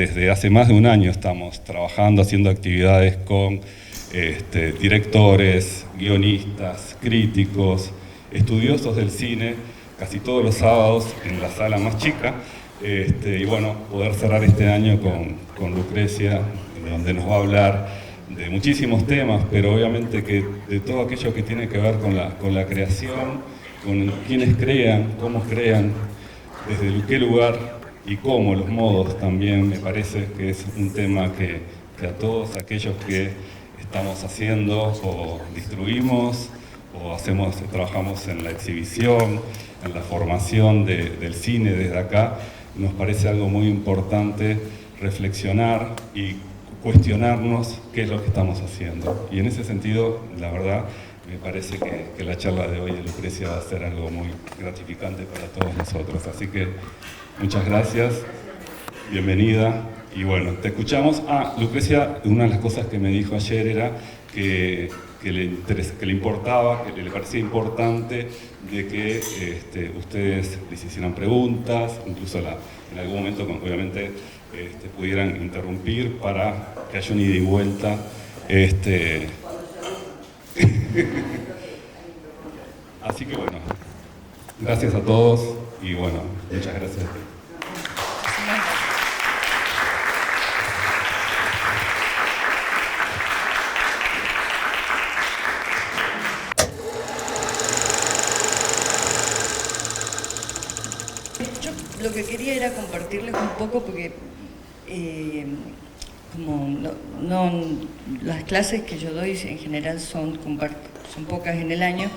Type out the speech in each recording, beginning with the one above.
desde hace más de un año estamos trabajando, haciendo actividades con directores, guionistas, críticos, estudiosos del cine, casi todos los sábados en la sala más chica, y bueno, poder cerrar este año con Lucrecia, donde nos va a hablar de muchísimos temas, pero obviamente que de todo aquello que tiene que ver con la creación, con quienes crean, cómo crean, desde qué lugar y cómo, los modos también. Me parece que es un tema que a todos aquellos que estamos haciendo o distribuimos o trabajamos en la exhibición, en la formación del cine desde acá, nos parece algo muy importante reflexionar y cuestionarnos qué es lo que estamos haciendo. Y en ese sentido, la verdad, me parece que la charla de hoy de Lucrecia va a ser algo muy gratificante para todos nosotros. Así que muchas gracias, bienvenida. Y bueno, te escuchamos. Lucrecia, una de las cosas que me dijo ayer era que le importaba, que le parecía importante de que ustedes les hicieran preguntas, incluso en algún momento, obviamente, pudieran interrumpir para que haya un ida y vuelta. Así que bueno, gracias a todos y bueno, muchas gracias a ti. Yo lo que quería era compartirles un poco porque como las clases que yo doy en general son pocas en el año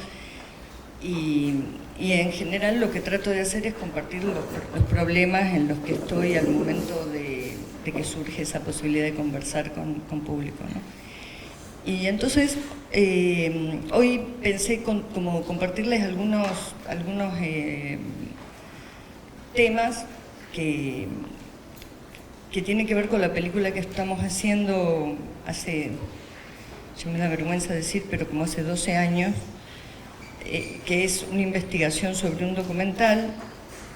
y en general lo que trato de hacer es compartir los problemas en los que estoy al momento de que surge esa posibilidad de conversar con público, ¿no? Y entonces hoy pensé como compartirles algunos temas que tiene que ver con la película que estamos haciendo yo me da vergüenza decir, pero como hace 12 años, que es una investigación sobre un documental,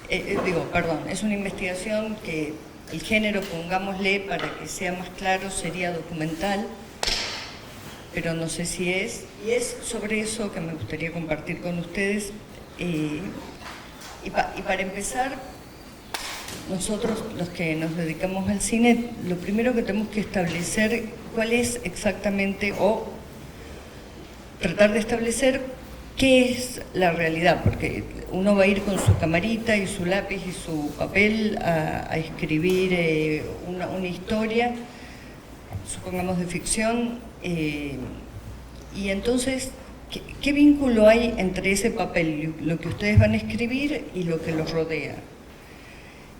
es una investigación que el género, pongámosle para que sea más claro, sería documental, pero no sé si es, y es sobre eso que me gustaría compartir con ustedes. Y para empezar, nosotros, los que nos dedicamos al cine, lo primero que tenemos que establecer cuál es exactamente, o tratar de establecer qué es la realidad, porque uno va a ir con su camarita y su lápiz y su papel a escribir una historia, supongamos de ficción, y entonces, ¿qué vínculo hay entre ese papel, lo que ustedes van a escribir y lo que los rodea?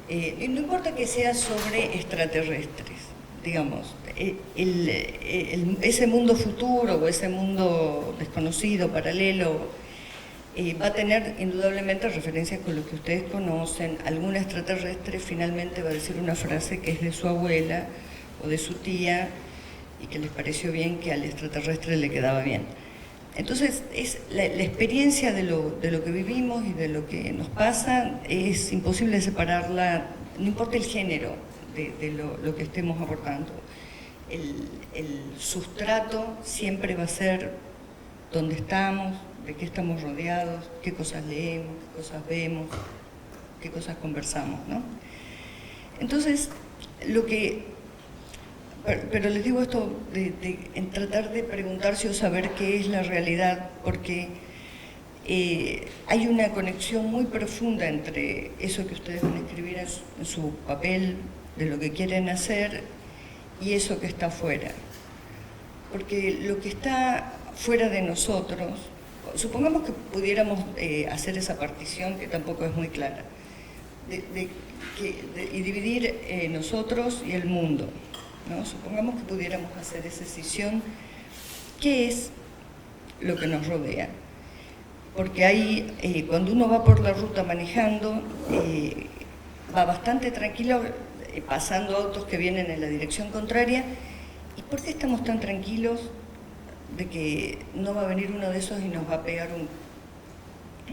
No importa que sea sobre extraterrestres, digamos, ese mundo futuro o ese mundo desconocido, paralelo, va a tener indudablemente referencias con lo que ustedes conocen. Algún extraterrestre finalmente va a decir una frase que es de su abuela o de su tía y que les pareció bien, que al extraterrestre le quedaba bien. Entonces, la experiencia de lo que vivimos y de lo que nos pasa es imposible separarla, no importa el género de lo que estemos abordando. El sustrato siempre va a ser dónde estamos, de qué estamos rodeados, qué cosas leemos, qué cosas vemos, qué cosas conversamos, ¿no? Entonces, pero les digo esto en tratar de preguntarse o saber qué es la realidad, porque hay una conexión muy profunda entre eso que ustedes van a escribir en su papel, de lo que quieren hacer, y eso que está afuera. Porque lo que está fuera de nosotros, supongamos que pudiéramos hacer esa partición, que tampoco es muy clara, y dividir nosotros y el mundo, ¿no? Supongamos que pudiéramos hacer esa escisión. ¿Qué es lo que nos rodea? Porque ahí, cuando uno va por la ruta manejando, va bastante tranquilo, pasando autos que vienen en la dirección contraria. ¿Y por qué estamos tan tranquilos de que no va a venir uno de esos y nos va a pegar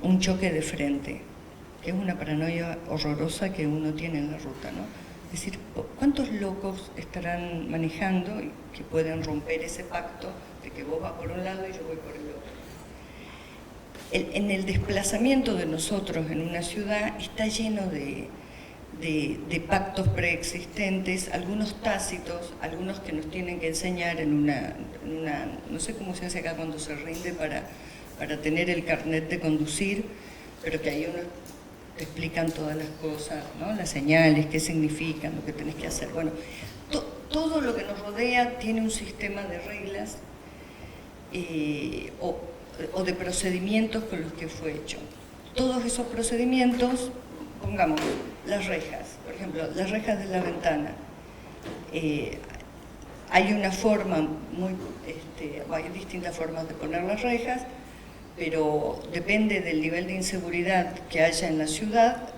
un choque de frente? Que es una paranoia horrorosa que uno tiene en la ruta, ¿no? Es decir, ¿cuántos locos estarán manejando y que pueden romper ese pacto de que vos vas por un lado y yo voy por el otro? En el desplazamiento de nosotros en una ciudad está lleno de pactos preexistentes, algunos tácitos, algunos que nos tienen que enseñar en una no sé cómo se hace acá cuando se rinde para tener el carnet de conducir, pero que ahí uno te explican todas las cosas, ¿no? Las señales, qué significan, lo que tenés que hacer. Bueno, todo lo que nos rodea tiene un sistema de reglas o de procedimientos con los que fue hecho. Todos esos procedimientos, pongamos, las rejas, por ejemplo, las rejas de la ventana. Hay una forma hay distintas formas de poner las rejas, pero depende del nivel de inseguridad que haya en la ciudad,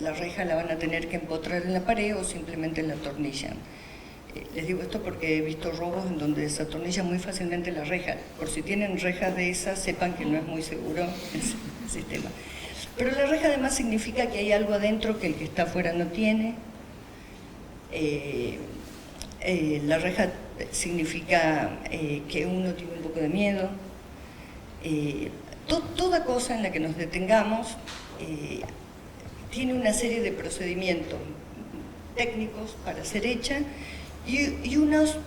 la reja la van a tener que empotrar en la pared o simplemente la atornillan. Les digo esto porque he visto robos en donde se atornilla muy fácilmente la reja. Por si tienen rejas de esas, sepan que no es muy seguro el sistema. Pero la reja además significa que hay algo adentro que el que está afuera no tiene. La reja significa que uno tiene un poco de miedo. Toda cosa en la que nos detengamos tiene una serie de procedimientos técnicos para ser hecha y unos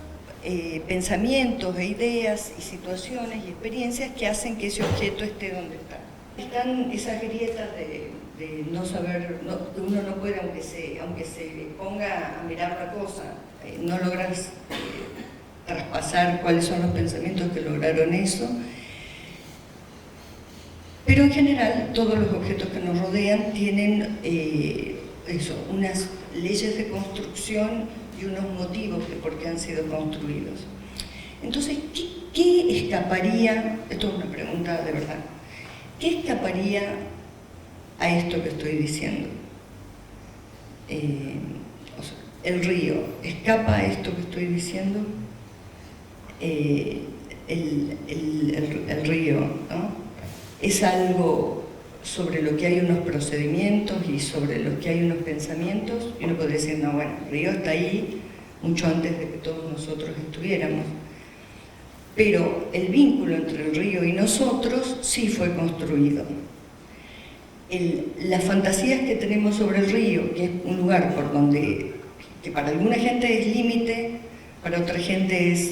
pensamientos e ideas y situaciones y experiencias que hacen que ese objeto esté donde está. Están esas grietas de no saber, que uno no puede, aunque se ponga a mirar la cosa, no logras traspasar cuáles son los pensamientos que lograron eso. Pero en general, todos los objetos que nos rodean tienen unas leyes de construcción y unos motivos de por qué han sido construidos. Entonces, ¿qué escaparía? Esto es una pregunta de verdad. ¿Qué escaparía a esto que estoy diciendo? El río, ¿escapa a esto que estoy diciendo? El río, ¿no? Es algo sobre lo que hay unos procedimientos y sobre lo que hay unos pensamientos, y uno puede decir, no, bueno, el río está ahí mucho antes de que todos nosotros estuviéramos. Pero el vínculo entre el río y nosotros sí fue construido. Las fantasías que tenemos sobre el río, que es un lugar por donde, que para alguna gente es límite, para otra gente es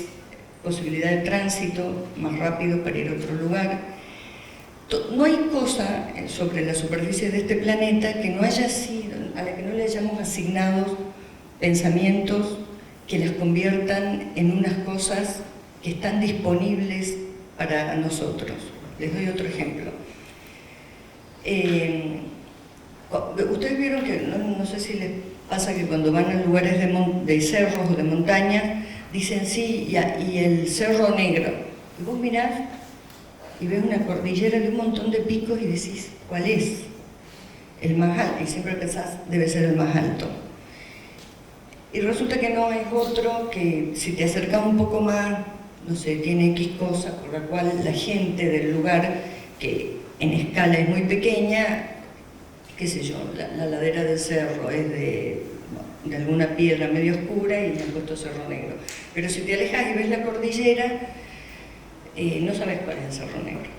posibilidad de tránsito más rápido para ir a otro lugar. No hay cosa sobre la superficie de este planeta que no haya sido, a la que no le hayamos asignado pensamientos que las conviertan en unas cosas que están disponibles para nosotros. Les doy otro ejemplo. Ustedes vieron que, no sé si les pasa que cuando van a lugares de cerros o de montañas, dicen sí, y el Cerro Negro. Y vos mirás y ves una cordillera de un montón de picos y decís, ¿cuál es? El más alto, y siempre pensás, debe ser el más alto. Y resulta que no, es otro que si te acercas un poco más, no sé, tiene X cosas por la cual la gente del lugar, que en escala es muy pequeña, qué sé yo, la ladera del cerro es de alguna piedra medio oscura y le han puesto Cerro Negro. Pero si te alejas y ves la cordillera, no sabes cuál es el Cerro Negro.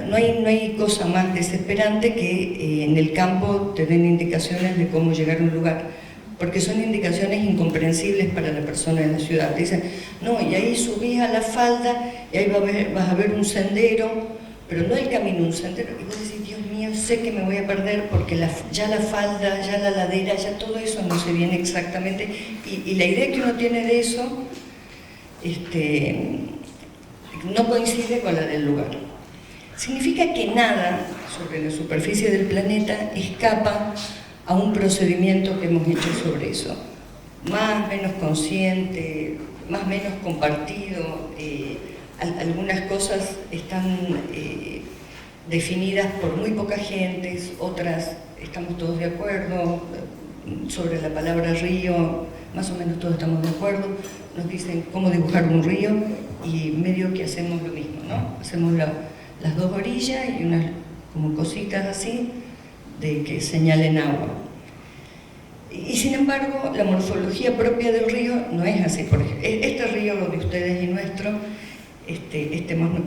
No hay cosa más desesperante que en el campo te den indicaciones de cómo llegar a un lugar, porque son indicaciones incomprensibles para la persona en la ciudad. Te dicen, no, y ahí subís a la falda y ahí vas a ver un sendero, pero no el camino, un sendero. Y vos decís, Dios mío, sé que me voy a perder porque ya la falda, ya la ladera, ya todo eso no se viene exactamente. Y la idea que uno tiene de eso, no coincide con la del lugar. Significa que nada sobre la superficie del planeta escapa a un procedimiento que hemos hecho sobre eso. Más, menos consciente, más, menos compartido. Algunas cosas están definidas por muy poca gente, otras estamos todos de acuerdo. Sobre la palabra río, más o menos todos estamos de acuerdo. Nos dicen cómo dibujar un río y medio que hacemos lo mismo, ¿no? Hacemos las dos orillas y unas como cositas así de que señalen agua. Y sin embargo, la morfología propia del río no es así. Por ejemplo, este río de ustedes y nuestro,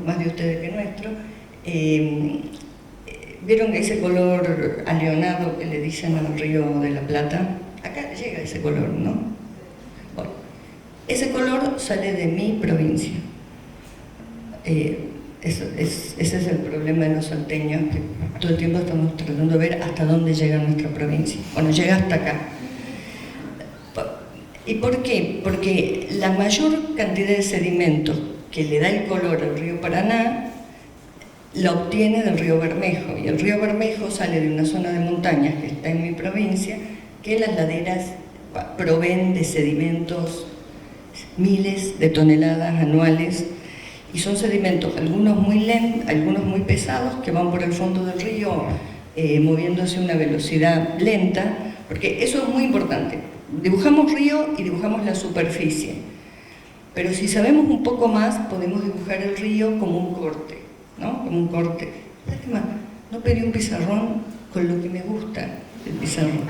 más de ustedes que nuestro, ¿vieron ese color aleonado que le dicen al río de la Plata? Acá llega ese color, ¿no? Bueno, ese color sale de mi provincia. Ese es el problema de los salteños, que todo el tiempo estamos tratando de ver hasta dónde llega nuestra provincia. Bueno, llega hasta acá. ¿Y por qué? Porque la mayor cantidad de sedimentos que le da el color al río Paraná la obtiene del río Bermejo, y el río Bermejo sale de una zona de montañas que está en mi provincia, que las laderas proveen de sedimentos, miles de toneladas anuales, y son sedimentos, algunos muy lentos, algunos muy pesados, que van por el fondo del río moviéndose a una velocidad lenta, porque eso es muy importante. Dibujamos río y dibujamos la superficie, pero si sabemos un poco más podemos dibujar el río como un corte, ¿no? Como un corte. Lástima, no pedí un pizarrón con lo que me gusta el pizarrón.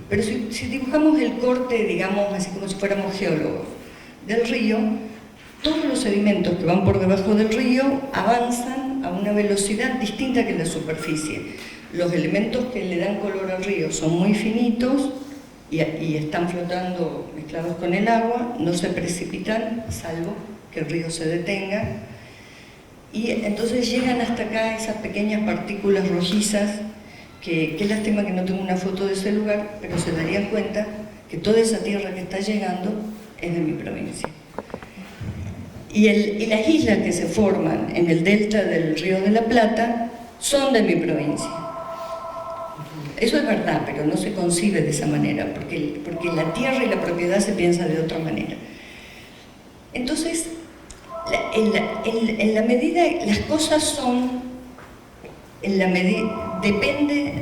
Pero si dibujamos el corte, digamos, así como si fuéramos geólogos, del río, todos los sedimentos que van por debajo del río avanzan a una velocidad distinta que la superficie. Los elementos que le dan color al río son muy finitos y están flotando mezclados con el agua, no se precipitan, salvo que el río se detenga, y entonces llegan hasta acá esas pequeñas partículas rojizas, que qué lástima que no tengo una foto de ese lugar, pero se darían cuenta que toda esa tierra que está llegando es de mi provincia. Y las islas que se forman en el delta del Río de la Plata son de mi provincia. Eso es verdad, pero no se concibe de esa manera, porque la tierra y la propiedad se piensa de otra manera. Entonces, en la medida, las cosas son, depende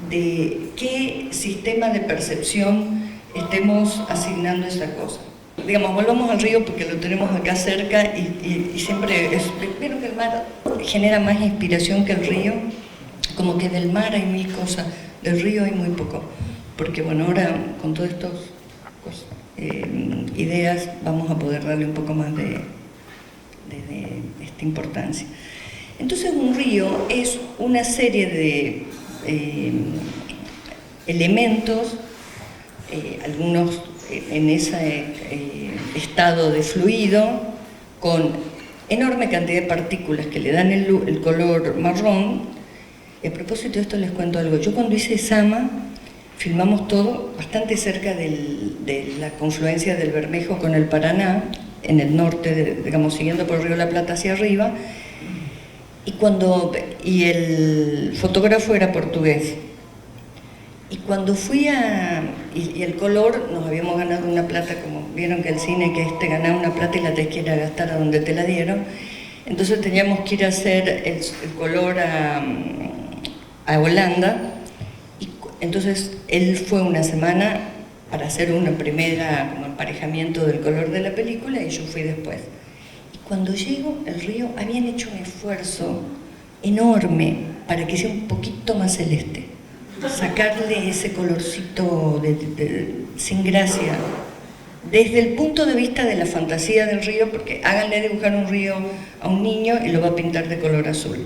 de qué sistema de percepción estemos asignando esa cosa. Digamos, volvamos al río porque lo tenemos acá cerca y siempre espero que el mar genera más inspiración que el río, como que del mar hay mil cosas, del río hay muy poco, porque bueno, ahora con todas estas ideas vamos a poder darle un poco más de esta importancia. Entonces un río es una serie de elementos, algunos en ese estado de fluido, con enorme cantidad de partículas que le dan el color marrón. Y a propósito de esto les cuento algo. Yo cuando hice Sama, filmamos todo bastante cerca de la confluencia del Bermejo con el Paraná, en el norte, digamos, siguiendo por el Río de la Plata hacia arriba, y el fotógrafo era portugués. Y cuando fui y el color, nos habíamos ganado una plata, como vieron que el cine, que ganaba una plata y la tenés que ir a gastar a donde te la dieron. Entonces teníamos que ir a hacer el color a Holanda. Y entonces él fue una semana para hacer una primera como emparejamiento del color de la película, y yo fui después. Y cuando llego, el río, habían hecho un esfuerzo enorme para que sea un poquito más celeste, sacarle ese colorcito sin gracia, desde el punto de vista de la fantasía del río, porque háganle dibujar un río a un niño y lo va a pintar de color azul.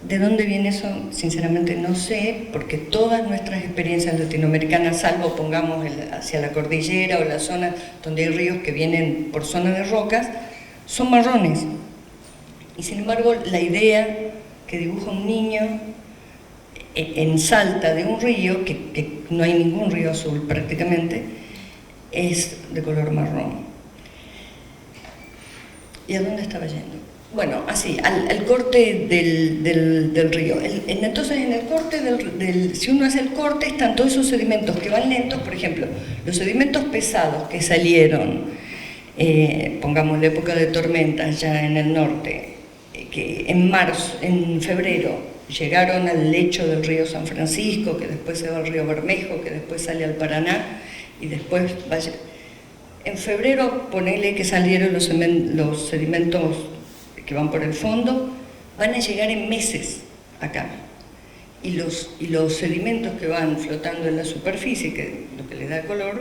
¿De dónde viene eso? Sinceramente no sé, porque todas nuestras experiencias latinoamericanas, salvo pongamos hacia la cordillera o la zona donde hay ríos que vienen por zona de rocas, son marrones. Y sin embargo, la idea que dibuja un niño en Salta de un río, que no hay ningún río azul prácticamente, es de color marrón. ¿Y a dónde estaba yendo? Bueno, así, al corte del río. Entonces, en el corte si uno hace el corte, están todos esos sedimentos que van lentos. Por ejemplo, los sedimentos pesados que salieron, pongamos la época de tormentas ya en el norte, que en febrero, llegaron al lecho del río San Francisco, que después se va al río Bermejo, que después sale al Paraná, y después vaya. En febrero, ponele que salieron los sedimentos que van por el fondo, van a llegar en meses acá. y los sedimentos que van flotando en la superficie, que es lo que le da color,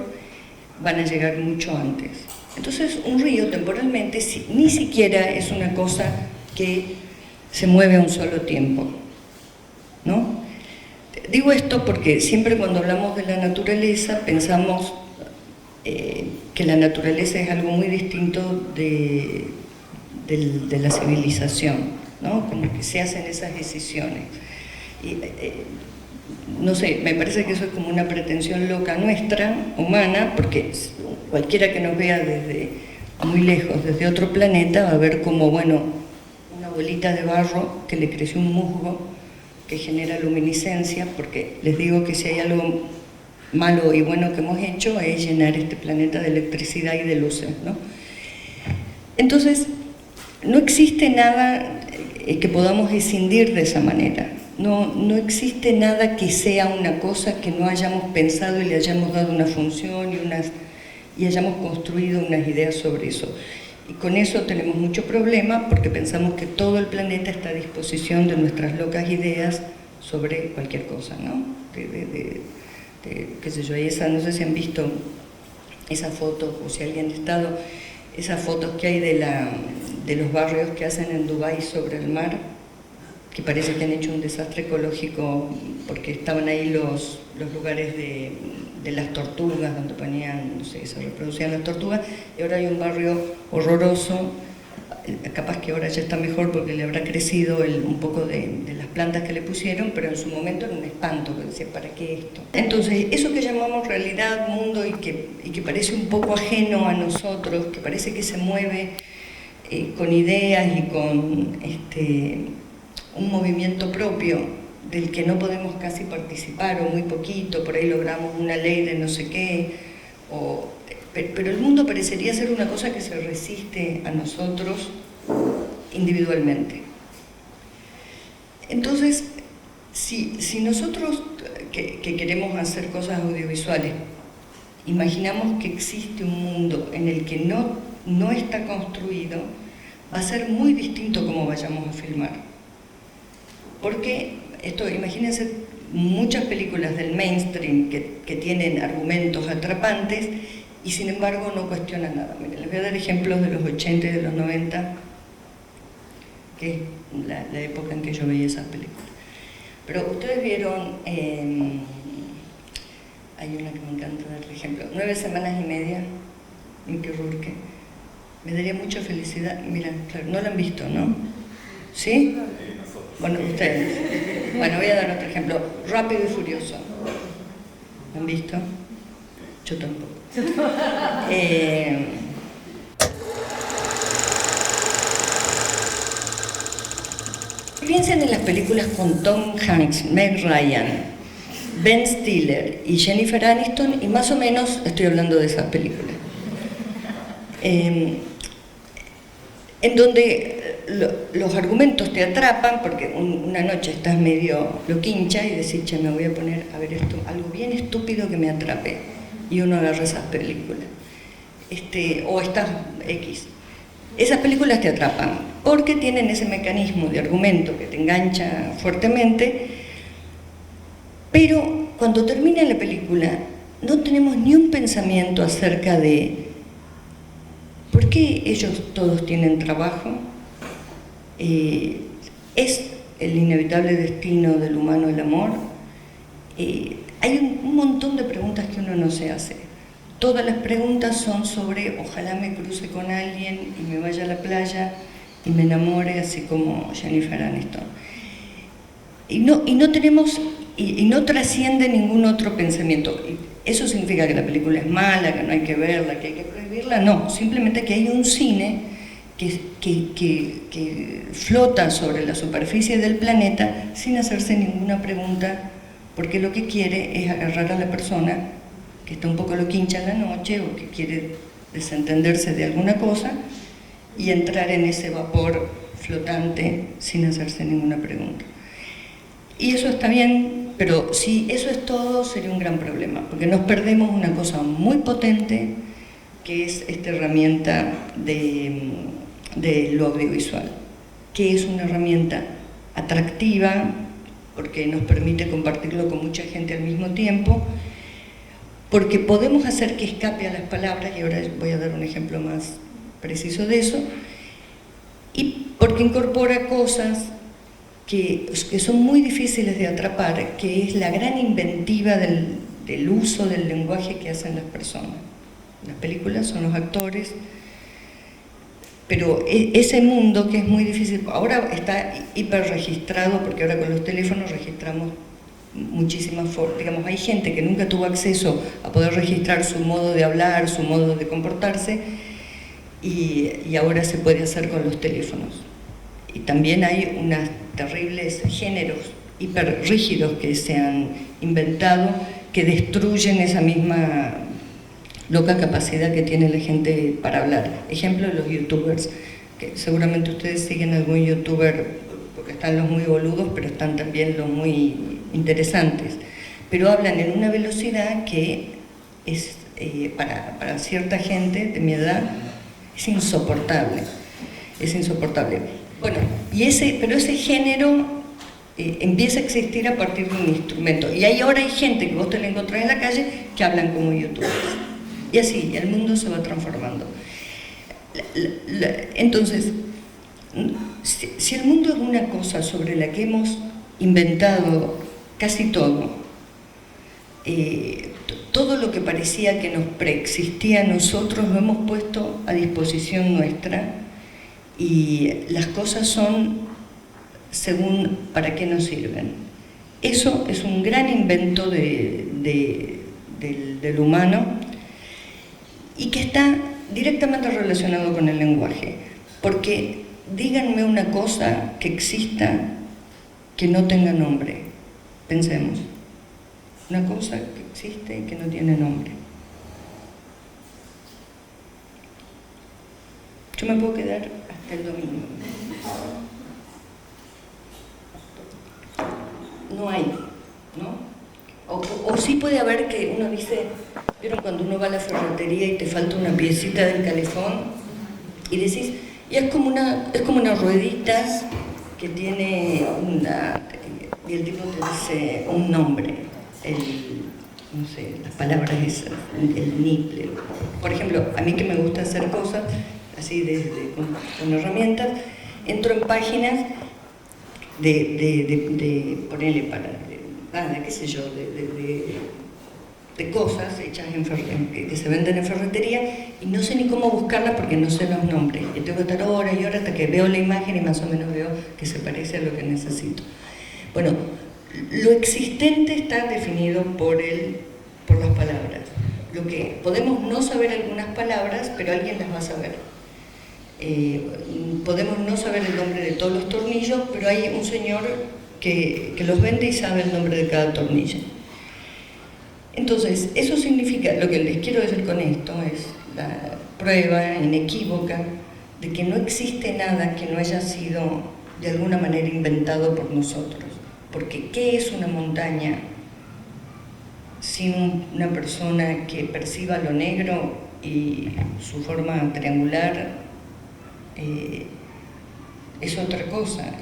van a llegar mucho antes. Entonces, un río temporalmente ni siquiera es una cosa que se mueve a un solo tiempo, ¿no? Digo esto porque siempre cuando hablamos de la naturaleza pensamos que la naturaleza es algo muy distinto de la civilización, ¿no? Como que se hacen esas decisiones. Y, no sé, me parece que eso es como una pretensión loca nuestra, humana, porque cualquiera que nos vea desde muy lejos, desde otro planeta, va a ver como, bueno, una bolita de barro que le creció un musgo que genera luminiscencia, porque les digo que si hay algo malo y bueno que hemos hecho es llenar este planeta de electricidad y de luces, ¿no? Entonces, no existe nada que podamos escindir de esa manera. No existe nada que sea una cosa que no hayamos pensado y le hayamos dado una función y hayamos construido unas ideas sobre eso. Y con eso tenemos mucho problema porque pensamos que todo el planeta está a disposición de nuestras locas ideas sobre cualquier cosa, ¿no? Qué sé yo, no sé si han visto esa foto o si alguien ha estado, esas fotos que hay de los barrios que hacen en Dubái sobre el mar, que parece que han hecho un desastre ecológico porque estaban ahí los lugares de las tortugas, donde ponían, no sé, se reproducían las tortugas, y ahora hay un barrio horroroso, capaz que ahora ya está mejor porque le habrá crecido un poco de las plantas que le pusieron, pero en su momento era un espanto, que decía, ¿para qué esto? Entonces, eso que llamamos realidad, mundo, y que parece un poco ajeno a nosotros, que parece que se mueve con ideas y con un movimiento propio del que no podemos casi participar o muy poquito, por ahí logramos una ley de no sé qué, pero el mundo parecería ser una cosa que se resiste a nosotros individualmente. Entonces, si nosotros que queremos hacer cosas audiovisuales, imaginamos que existe un mundo en el que no está construido, va a ser muy distinto cómo vayamos a filmar. Porque, imagínense muchas películas del mainstream que tienen argumentos atrapantes y sin embargo no cuestionan nada. Miren, les voy a dar ejemplos de los 80 y de los 90, que es la época en que yo veía esas películas. Pero ustedes vieron, hay una que me encanta dar ejemplo, 9 semanas y media, Mickey Rourke. Me daría mucha felicidad, mira, claro, no la han visto, ¿no? ¿Sí? Bueno, ustedes. Bueno, voy a dar otro ejemplo. Rápido y Furioso. ¿Lo han visto? Yo tampoco. Piensen en las películas con Tom Hanks, Meg Ryan, Ben Stiller y Jennifer Aniston, y más o menos estoy hablando de esas películas. En donde los argumentos te atrapan porque una noche estás medio loquincha y decís, che, me voy a poner a ver esto, algo bien estúpido que me atrape, y uno agarra esas películas, o estás X. Esas películas te atrapan porque tienen ese mecanismo de argumento que te engancha fuertemente, pero cuando termina la película no tenemos ni un pensamiento acerca de ¿por qué ellos todos tienen trabajo? ¿Es el inevitable destino del humano el amor? Hay un montón de preguntas que uno no se hace. Todas las preguntas son sobre ojalá me cruce con alguien y me vaya a la playa y me enamore así como Jennifer Aniston. Y no trasciende ningún otro pensamiento. ¿Eso significa que la película es mala, que no hay que verla, que hay que prohibirla? No, simplemente que hay un cine que flota sobre la superficie del planeta sin hacerse ninguna pregunta, porque lo que quiere es agarrar a la persona que está un poco loquincha en la noche o que quiere desentenderse de alguna cosa y entrar en ese vapor flotante sin hacerse ninguna pregunta. Y eso está bien, pero si eso es todo, sería un gran problema, porque nos perdemos una cosa muy potente, que es esta herramienta de lo audiovisual, que es una herramienta atractiva, porque nos permite compartirlo con mucha gente al mismo tiempo, porque podemos hacer que escape a las palabras, y ahora voy a dar un ejemplo más preciso de eso, y porque incorpora cosas que son muy difíciles de atrapar, que es la gran inventiva del uso del lenguaje que hacen las personas. Las películas son los actores, pero ese mundo que es muy difícil, ahora está hiperregistrado, porque ahora con los teléfonos registramos muchísimas formas. Digamos, hay gente que nunca tuvo acceso a poder registrar su modo de hablar, su modo de comportarse, y ahora se puede hacer con los teléfonos. Y también hay unos terribles géneros hiperrígidos que se han inventado que destruyen esa misma loca capacidad que tiene la gente para hablar. Ejemplo, los youtubers, que seguramente ustedes siguen algún youtuber, porque están los muy boludos, pero están también los muy interesantes. Pero hablan en una velocidad que es, para cierta gente de mi edad, es insoportable. Es insoportable. Bueno, pero ese género empieza a existir a partir de un instrumento. Y ahora hay gente que vos te la encontrás en la calle que hablan como youtubers. Y así, el mundo se va transformando. Entonces, si el mundo es una cosa sobre la que hemos inventado casi todo, todo lo que parecía que nos preexistía a nosotros lo hemos puesto a disposición nuestra, y las cosas son según para qué nos sirven. Eso es un gran invento del humano, y que está directamente relacionado con el lenguaje, porque díganme una cosa que exista que no tenga nombre. Pensemos, una cosa que existe y que no tiene nombre. Yo me puedo quedar hasta el domingo. No hay, ¿no? O sí puede haber que uno dice, ¿vieron cuando uno va a la ferretería y te falta una piecita del calefón? Y decís, y es como una ruedita que tiene y el tipo te dice un nombre, no sé, las palabras esas, el niple. Por ejemplo, a mí que me gusta hacer cosas así con herramientas, entro en páginas de ponerle para qué sé yo, de cosas hechas que se venden en ferretería, y no sé ni cómo buscarlas porque no sé los nombres, y tengo que estar horas y horas hasta que veo la imagen y más o menos veo que se parece a lo que necesito. Bueno, lo existente está definido por las palabras. Lo que podemos no saber algunas palabras, pero alguien las va a saber. Podemos no saber el nombre de todos los tornillos, pero hay un señor que los vende y sabe el nombre de cada tornillo. Entonces, eso significa, lo que les quiero decir con esto es la prueba inequívoca de que no existe nada que no haya sido de alguna manera inventado por nosotros. Porque ¿qué es una montaña sin una persona que perciba lo negro y su forma triangular? Es otra cosa.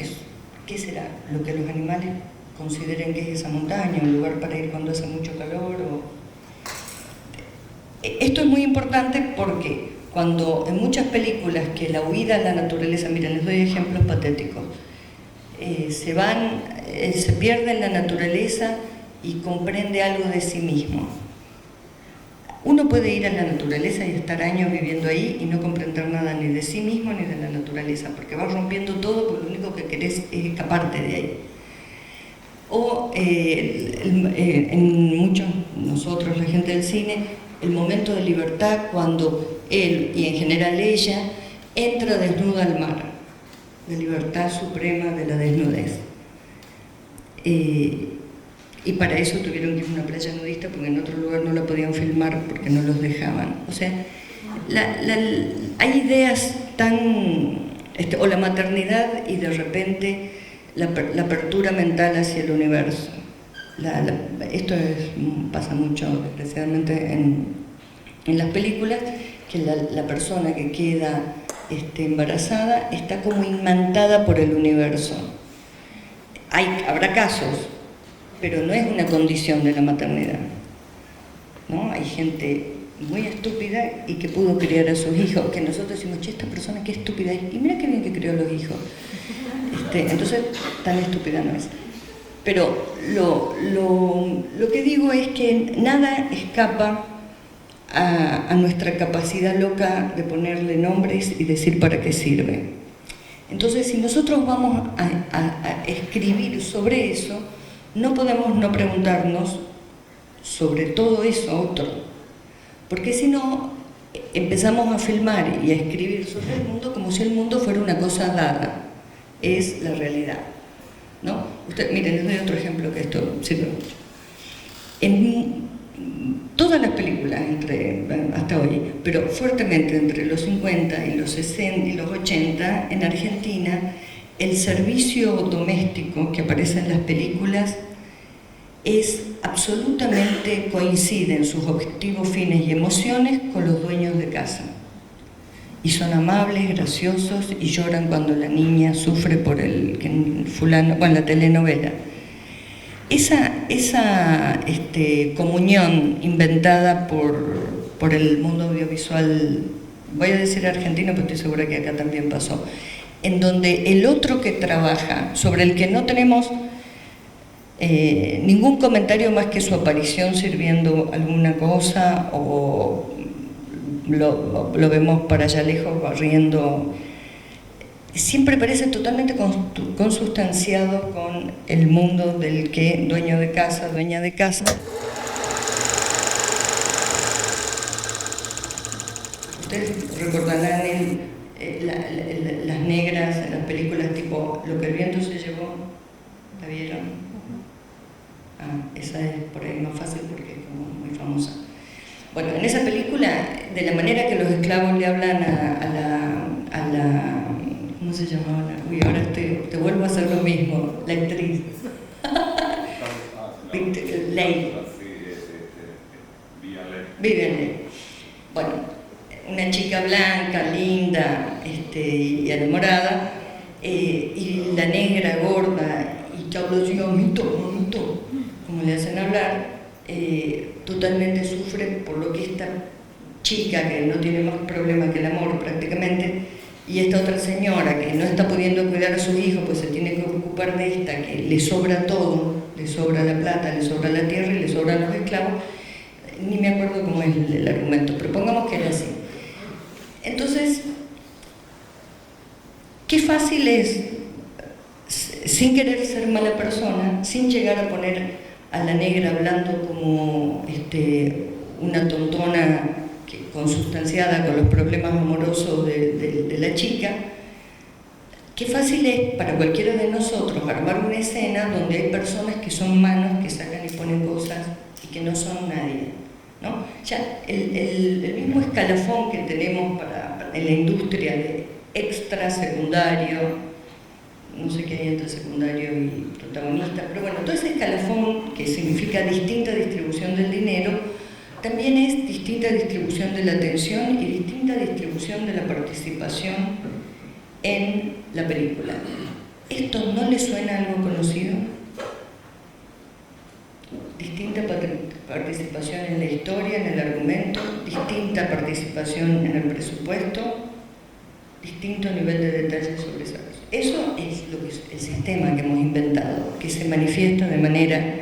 ¿Qué será? Lo que los animales consideren que es esa montaña, un lugar para ir cuando hace mucho calor. Esto es muy importante porque cuando en muchas películas que la huida a la naturaleza, miren, les doy ejemplos patéticos, se pierde en la naturaleza y comprende algo de sí mismo. Uno puede ir a la naturaleza y estar años viviendo ahí y no comprender nada ni de sí mismo ni de la naturaleza, porque vas rompiendo todo porque lo único que querés es escaparte de ahí. O en muchos, nosotros, la gente del cine, el momento de libertad cuando él, y en general ella, entra desnuda al mar, la libertad suprema de la desnudez. Y para eso tuvieron que ir a una playa nudista porque en otro lugar no la podían filmar porque no los dejaban. O sea, hay ideas tan... o la maternidad y de repente la apertura mental hacia el universo. Esto pasa mucho, desgraciadamente, en las películas, que la persona que queda embarazada está como imantada por el universo. habrá casos, pero no es una condición de la maternidad, ¿no? Hay gente muy estúpida y que pudo criar a sus hijos, que nosotros decimos, che, esta persona qué estúpida es, y mira qué bien que crió a los hijos. Entonces, tan estúpida no es. Pero lo que digo es que nada escapa a nuestra capacidad loca de ponerle nombres y decir para qué sirve. Entonces, si nosotros vamos a escribir sobre eso, no podemos no preguntarnos sobre todo eso otro, porque si no, empezamos a filmar y a escribir sobre el mundo como si el mundo fuera una cosa dada. Es la realidad, ¿no? Miren, les doy otro ejemplo que esto sirve mucho. En todas las películas, hasta hoy, pero fuertemente entre los 50 y los 60 y los 80, en Argentina, el servicio doméstico que aparece en las películas absolutamente coincide en sus objetivos, fines y emociones con los dueños de casa. Y son amables, graciosos y lloran cuando la niña sufre por la telenovela. Esa comunión inventada por el mundo audiovisual, voy a decir argentino, pero estoy segura que acá también pasó, en donde el otro que trabaja, sobre el que no tenemos ningún comentario más que su aparición sirviendo alguna cosa, o lo vemos para allá lejos barriendo, siempre parece totalmente consustanciado con el mundo del que dueño de casa, dueña de casa. Ustedes recordarán las negras en las películas tipo Lo que el viento se llevó, ¿la vieron? Esa es por ahí más fácil porque es como muy famosa. Bueno, en esa película, de la manera que los esclavos le hablan a la ¿cómo se llamaba? Uy, ahora te vuelvo a hacer lo mismo, la actriz. Ley. Vivian Leigh. Bueno, una chica blanca, linda y enamorada, y la negra, gorda, y que habla así, mamito, como le hacen hablar, totalmente sufre por lo que esta chica, que no tiene más problema que el amor prácticamente, y esta otra señora que no está pudiendo cuidar a sus hijos, pues se tiene que ocupar de esta, que le sobra todo, le sobra la plata, le sobra la tierra y le sobran los esclavos. Ni me acuerdo cómo es el argumento, pero pongamos que era así. Entonces, qué fácil es, sin querer ser mala persona, sin llegar a poner a la negra hablando como una tontona consustanciada con los problemas amorosos de la chica, qué fácil es para cualquiera de nosotros armar una escena donde hay personas que son manos que sacan y ponen cosas y que no son nadie, ¿no? Ya el mismo escalafón que tenemos en la industria de extra, secundario, no sé qué hay entre secundario y protagonista, pero bueno, todo ese escalafón que significa distinta distribución del dinero, también es distinta distribución de la atención y distinta distribución de la participación en la película. ¿Esto no le suena algo conocido? Distinta participación en la historia, en el argumento, distinta participación en el presupuesto, distinto nivel de detalle sobre esa cosa. Eso es el sistema que hemos inventado, que se manifiesta de manera,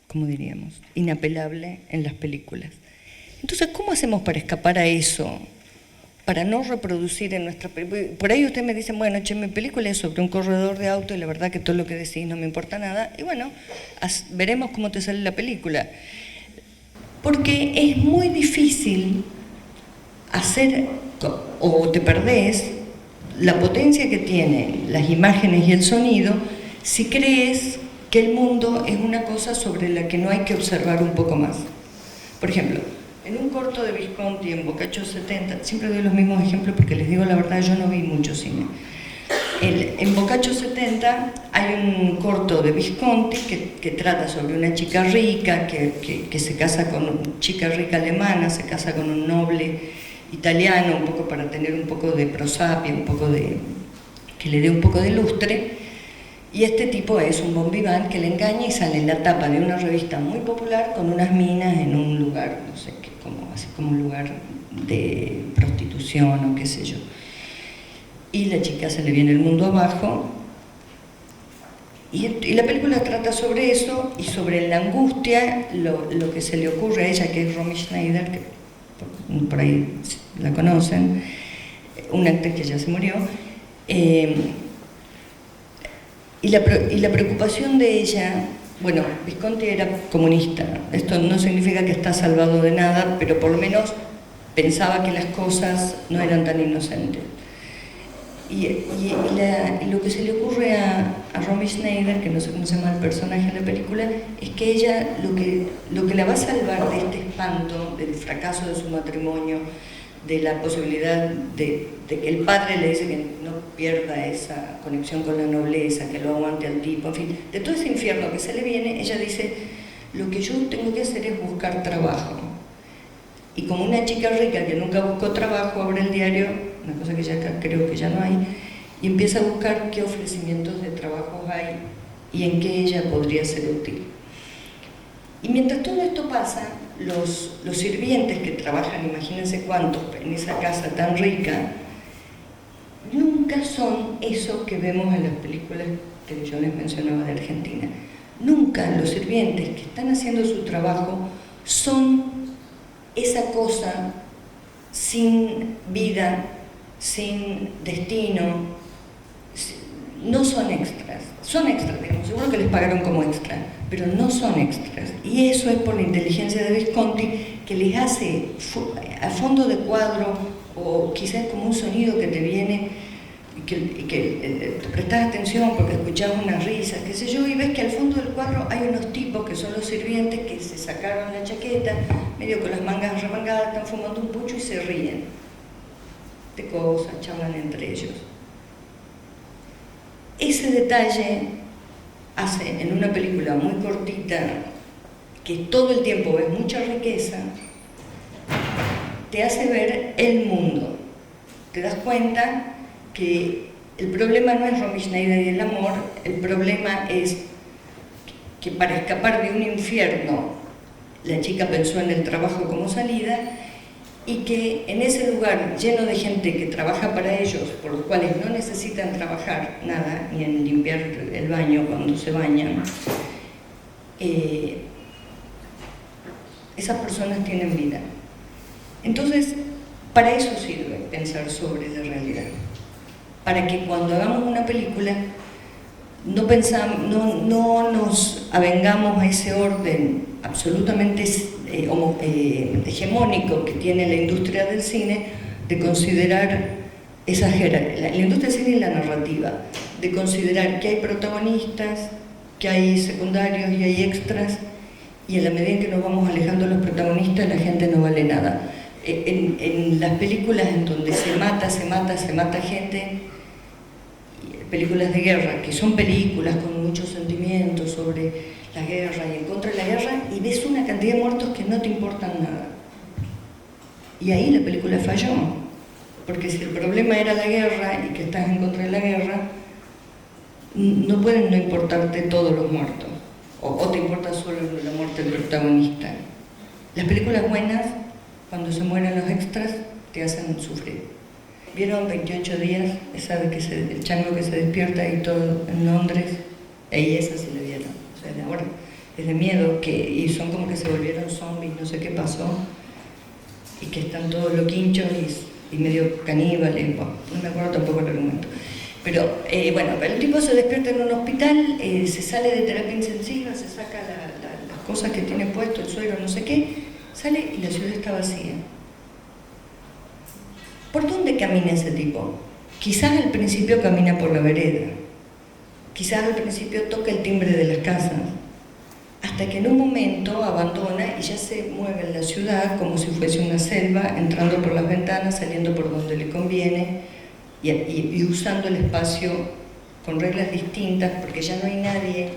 ¿cómo diríamos?, inapelable en las películas. Entonces, ¿cómo hacemos para escapar a eso? Para no reproducir en nuestra película. Por ahí ustedes me dicen, bueno, che, mi película es sobre un corredor de auto y la verdad que todo lo que decís no me importa nada. Y bueno, veremos cómo te sale la película. Porque es muy difícil hacer, o te perdés, la potencia que tienen las imágenes y el sonido si crees que el mundo es una cosa sobre la que no hay que observar un poco más. Por ejemplo, en un corto de Visconti, en Boccaccio 70, siempre doy los mismos ejemplos porque les digo la verdad, yo no vi mucho cine. En Boccaccio 70 hay un corto de Visconti que trata sobre una chica rica que se casa con una chica rica alemana, se casa con un noble italiano, un poco para tener un poco de prosapia, un poco de que le dé un poco de lustre, y este tipo es un bon vivant que le engaña y sale en la tapa de una revista muy popular con unas minas en un lugar, no sé qué, así como un lugar de prostitución o qué sé yo. Y la chica se le viene el mundo abajo, y la película trata sobre eso y sobre la angustia, lo que se le ocurre a ella, que es Romy Schneider, que por ahí la conocen, una actriz que ya se murió, y la preocupación de ella, bueno, Visconti era comunista, esto no significa que está salvado de nada, pero por lo menos pensaba que las cosas no eran tan inocentes. Y lo que se le ocurre a Romy Schneider, que no sé cómo se llama el personaje en la película, es que ella lo que la va a salvar de este espanto, del fracaso de su matrimonio, de la posibilidad de que el padre le dice que no pierda esa conexión con la nobleza, que lo aguante al tipo, en fin, de todo ese infierno que se le viene, ella dice, lo que yo tengo que hacer es buscar trabajo. Y como una chica rica que nunca buscó trabajo, abre el diario, una cosa que ya creo que ya no hay, y empieza a buscar qué ofrecimientos de trabajo hay y en qué ella podría ser útil. Y mientras todo esto pasa, los sirvientes que trabajan, imagínense cuántos, en esa casa tan rica, nunca son eso que vemos en las películas que yo les mencionaba de Argentina. Nunca los sirvientes que están haciendo su trabajo son esa cosa sin vida, sin destino, no son extras, digamos, seguro que les pagaron como extra, pero no son extras, y eso es por la inteligencia de Visconti, que les hace a fondo de cuadro, o quizás como un sonido que te viene y que te prestas atención porque escuchas unas risas, qué sé yo, y ves que al fondo del cuadro hay unos tipos que son los sirvientes que se sacaron la chaqueta, medio con las mangas remangadas, están fumando un pucho y se ríen de cosas, charlan entre ellos. Ese detalle hace en una película muy cortita, que todo el tiempo ves mucha riqueza, te hace ver el mundo. Te das cuenta que el problema no es Romy Schneider y el amor, el problema es que para escapar de un infierno la chica pensó en el trabajo como salida, y que en ese lugar lleno de gente que trabaja para ellos, por los cuales no necesitan trabajar nada, ni en limpiar el baño cuando se bañan, esas personas tienen vida. Entonces, para eso sirve pensar sobre la realidad, para que cuando hagamos una película no nos avengamos a ese orden absolutamente hegemónico que tiene la industria del cine, de considerar la industria del cine y la narrativa, de considerar que hay protagonistas, que hay secundarios y hay extras, y en la medida en que nos vamos alejando de los protagonistas, la gente no vale nada. En las películas en donde se mata gente, películas de guerra, que son películas con muchos sentimientos sobre la guerra y en contra de la guerra, y ves una cantidad de muertos que no te importan nada. Y ahí la película falló, porque si el problema era la guerra y que estás en contra de la guerra, no pueden no importarte todos los muertos, o te importa solo la muerte del protagonista. Las películas buenas, cuando se mueren los extras, te hacen sufrir. ¿Vieron 28 días? Esa de que el chango que se despierta y todo en Londres, y esa sí la vieron, o sea, de ahora, es de miedo, y son como que se volvieron zombies, no sé qué pasó, y que están todos loquinchos y medio caníbales, bueno, no me acuerdo tampoco el argumento. Pero bueno, el tipo se despierta en un hospital, se sale de terapia intensiva, se saca las cosas que tiene puesto, el suero, no sé qué, sale y la ciudad está vacía. ¿Por dónde camina ese tipo? Quizás al principio camina por la vereda, quizás al principio toca el timbre de las casas, hasta que en un momento abandona y ya se mueve en la ciudad como si fuese una selva, entrando por las ventanas, saliendo por donde le conviene y usando el espacio con reglas distintas, porque ya no hay nadie,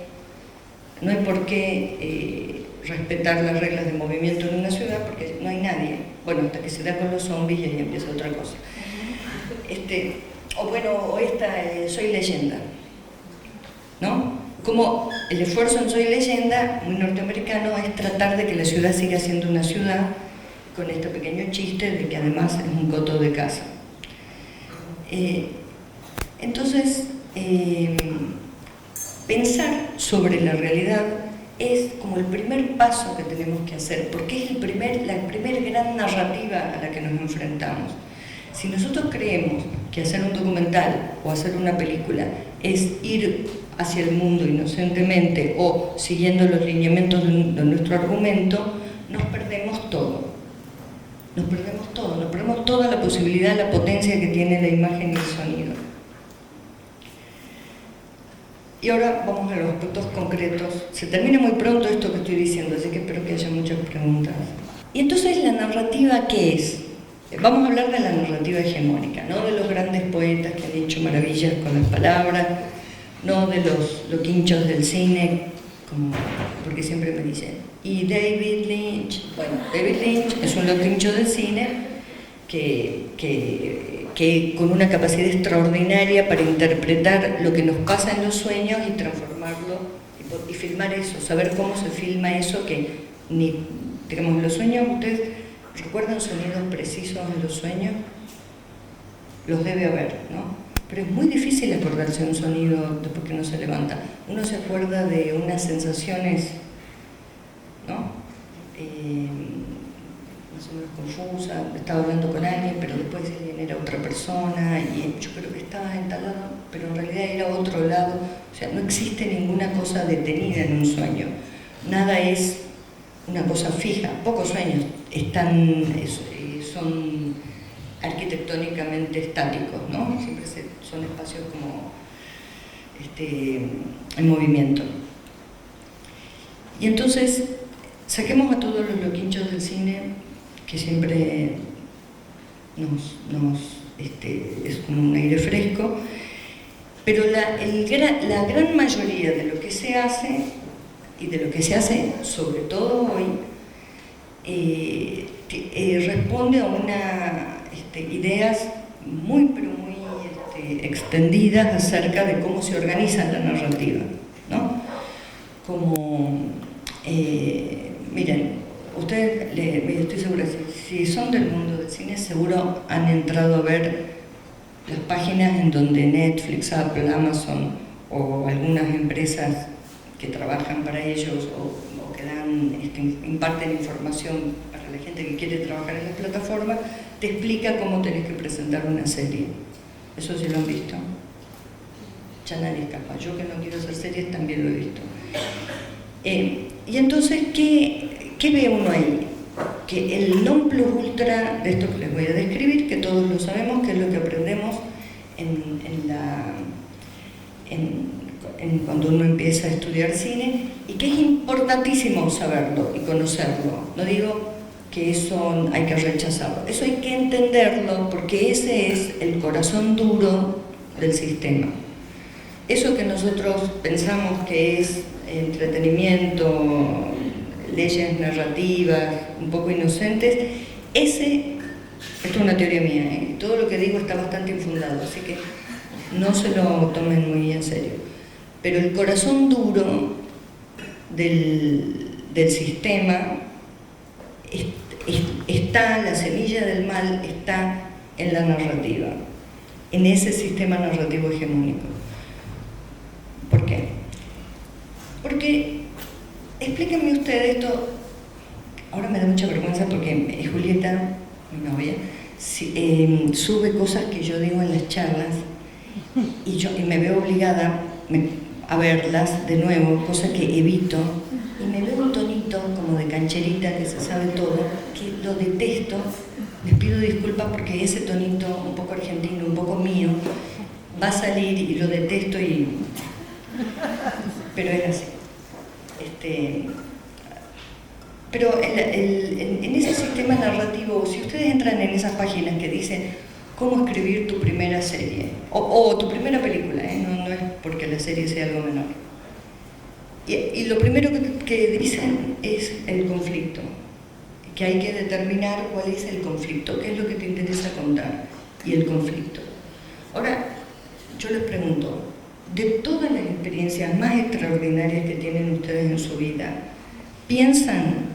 no hay por qué respetar las reglas de movimiento en una ciudad, porque no hay nadie. Bueno, hasta que se da con los zombies y ahí empieza otra cosa. o bueno, o esta, Soy Leyenda, ¿no? Como el esfuerzo en Soy Leyenda, muy norteamericano, es tratar de que la ciudad siga siendo una ciudad, con este pequeño chiste de que además es un coto de casa. Entonces, pensar sobre la realidad es como el primer paso que tenemos que hacer, porque es la primera gran narrativa a la que nos enfrentamos. Si nosotros creemos que hacer un documental o hacer una película es ir hacia el mundo inocentemente o siguiendo los lineamientos de nuestro argumento, nos perdemos todo. Nos perdemos toda la posibilidad, la potencia que tiene la imagen y el sonido. Y ahora vamos a los aspectos concretos. Se termina muy pronto esto que estoy diciendo, así que espero que haya muchas preguntas. Y entonces, ¿la narrativa qué es? Vamos a hablar de la narrativa hegemónica, no de los grandes poetas que han hecho maravillas con las palabras, no de los loquinchos del cine, porque siempre me dicen, y David Lynch. Bueno, David Lynch es un loquincho del cine que con una capacidad extraordinaria para interpretar lo que nos pasa en los sueños y transformarlo y filmar eso, saber cómo se filma eso que digamos, en los sueños, ¿ustedes recuerdan sonidos precisos en los sueños? Los debe haber, ¿no? Pero es muy difícil acordarse de un sonido después que uno se levanta. Uno se acuerda de unas sensaciones, ¿no? Más o menos confusa, estaba hablando con alguien, pero después alguien era otra persona, y yo creo que estaba en tal lado, pero en realidad era otro lado. O sea, no existe ninguna cosa detenida en un sueño. Nada es una cosa fija. Pocos sueños son arquitectónicamente estáticos, ¿no? Siempre son espacios como en movimiento. Y entonces, saquemos a todos los loquinchos del cine, que siempre es como un aire fresco, pero la gran mayoría de lo que se hace, y de lo que se hace sobre todo hoy, responde a ideas muy, pero muy extendidas acerca de cómo se organiza la narrativa, ¿no? Como, miren, ustedes, estoy segura, si son del mundo del cine, seguro han entrado a ver las páginas en donde Netflix, Apple, Amazon o algunas empresas que trabajan para ellos o que imparten información para la gente que quiere trabajar en la plataforma, te explica cómo tenés que presentar una serie. Eso sí lo han visto. Ya nadie escapa. Yo que no quiero hacer series también lo he visto. Y entonces, ¿qué ve uno ahí? Que el non plus ultra de esto que les voy a describir, que todos lo sabemos, que es lo que aprendemos cuando uno empieza a estudiar cine, y que es importantísimo saberlo y conocerlo. No digo que eso hay que rechazarlo, eso hay que entenderlo, porque ese es el corazón duro del sistema. Eso que nosotros pensamos que es entretenimiento, leyes narrativas, un poco inocentes, esto es una teoría mía, todo lo que digo está bastante infundado, así que no se lo tomen muy en serio. Pero el corazón duro del sistema la semilla del mal está en la narrativa, en ese sistema narrativo hegemónico. ¿Por qué? Porque, explíquenme ustedes esto, ahora me da mucha vergüenza porque Julieta, mi novia, sube cosas que yo digo en las charlas y me veo obligada a verlas de nuevo, cosa que evito, y me veo un tonito como de cancherita que se sabe todo, que lo detesto. Les pido disculpas porque ese tonito un poco argentino, un poco mío, va a salir y lo detesto, pero es así. Pero en ese sistema narrativo, si ustedes entran en esas páginas que dicen cómo escribir tu primera serie, o tu primera película, no es porque la serie sea algo menor, y lo primero que dicen es el conflicto, que hay que determinar cuál es el conflicto, qué es lo que te interesa contar, y el conflicto. Ahora, yo les pregunto, de todas las experiencias más extraordinarias que tienen ustedes en su vida, ¿piensan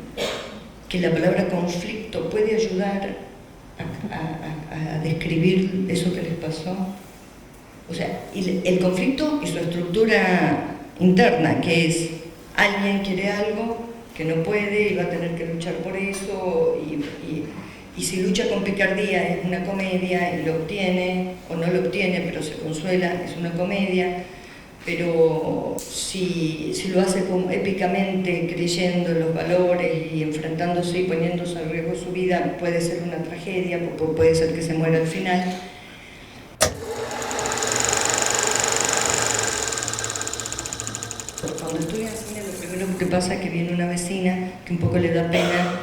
que la palabra conflicto puede ayudar a describir eso que les pasó? O sea, el conflicto y su estructura interna, que es alguien quiere algo que no puede y va a tener que luchar por eso, y si lucha con picardía es una comedia y lo obtiene, o no lo obtiene pero se consuela, es una comedia, pero si lo hace como épicamente, creyendo en los valores y enfrentándose y poniéndose en riesgo su vida, puede ser una tragedia, puede ser que se muera al final. Cuando estudian cine, lo primero que pasa es que viene una vecina que un poco le da pena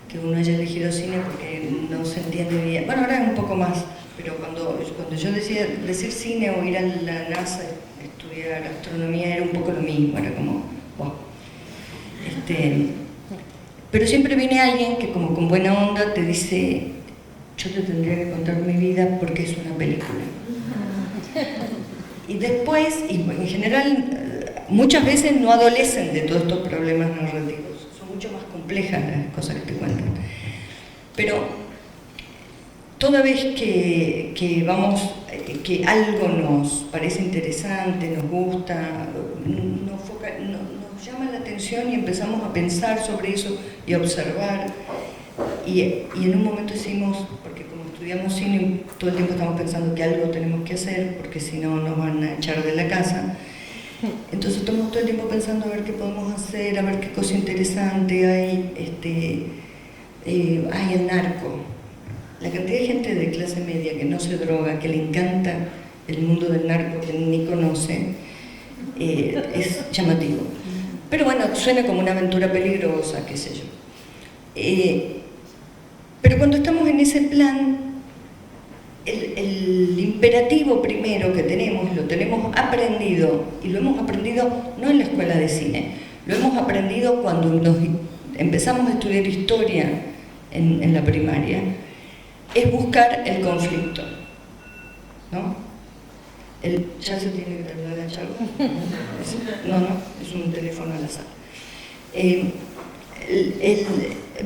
que uno haya elegido cine porque no se entiende bien. Bueno, ahora es un poco más, pero cuando yo decía decir cine o ir a la NASA a estudiar astronomía era un poco lo mismo, era como, wow. Pero siempre viene alguien que como con buena onda te dice, yo te tendría que contar mi vida porque es una película. Y después, y en general, muchas veces no adolecen de todos estos problemas narrativos, son mucho más complejas las cosas que te cuentan. Pero toda vez que algo nos parece interesante, nos gusta, nos llama la atención y empezamos a pensar sobre eso y a observar, y en un momento decimos, porque como estudiamos cine, todo el tiempo estamos pensando que algo tenemos que hacer, porque si no nos van a echar de la casa. Entonces estamos todo el tiempo pensando a ver qué podemos hacer, a ver qué cosa interesante hay. Hay el narco. La cantidad de gente de clase media que no se droga, que le encanta el mundo del narco, que ni conoce, es llamativo. Pero bueno, suena como una aventura peligrosa, qué sé yo. Pero cuando estamos en ese plan, el imperativo primero que tenemos, lo tenemos aprendido, y lo hemos aprendido no en la escuela de cine, lo hemos aprendido cuando empezamos a estudiar historia en la primaria, es buscar el conflicto, ¿no? Ya se tiene que terminar la charla. No, es un teléfono al azar.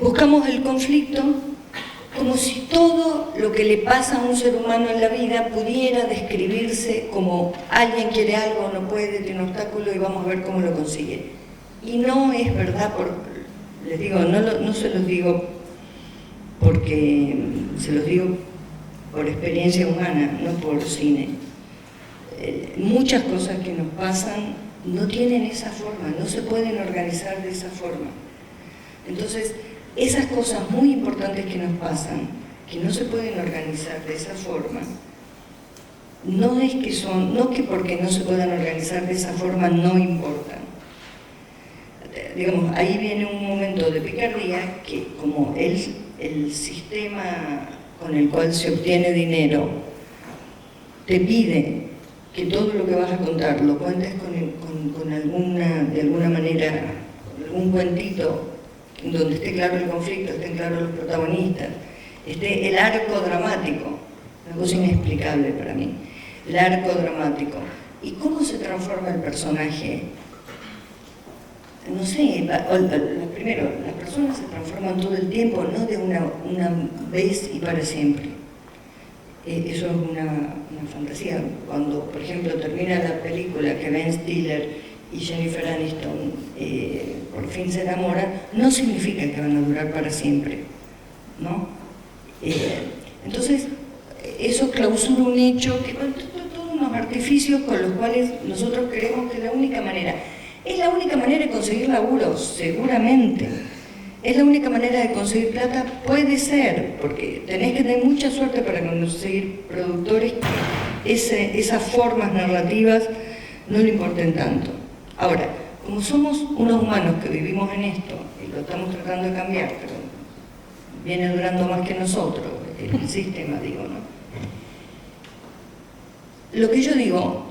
Buscamos el conflicto como si todo lo que le pasa a un ser humano en la vida pudiera describirse como alguien quiere algo, no puede, tiene un obstáculo y vamos a ver cómo lo consigue. Y no es verdad, les digo, no se los digo porque se los digo por experiencia humana, no por cine. Muchas cosas que nos pasan no tienen esa forma, no se pueden organizar de esa forma. Entonces, esas cosas muy importantes que nos pasan, que no se pueden organizar de esa forma, no que porque no se puedan organizar de esa forma no importan. Digamos, ahí viene un momento de picardía que como el sistema con el cual se obtiene dinero te pide que todo lo que vas a contar lo cuentes de alguna manera, con algún cuentito donde esté claro el conflicto, estén claros los protagonistas, esté el arco dramático, una cosa inexplicable para mí, el arco dramático. ¿Y cómo se transforma el personaje? No sé, primero, las personas se transforman todo el tiempo, no de una vez y para siempre. Eso es una fantasía. Cuando, por ejemplo, termina la película que Ben Stiller y Jennifer Aniston por fin se enamoran, no significa que van a durar para siempre, ¿no? Entonces, eso clausura un hecho, que todos unos artificios con los cuales nosotros creemos que es la única manera. Es la única manera de conseguir laburo, seguramente. Es la única manera de conseguir plata, puede ser, porque tenés que tener mucha suerte para conseguir productores que esas formas narrativas no le importen tanto. Ahora, como somos unos humanos que vivimos en esto, y lo estamos tratando de cambiar, pero viene durando más que nosotros, el sistema, digo, ¿no? Lo que yo digo,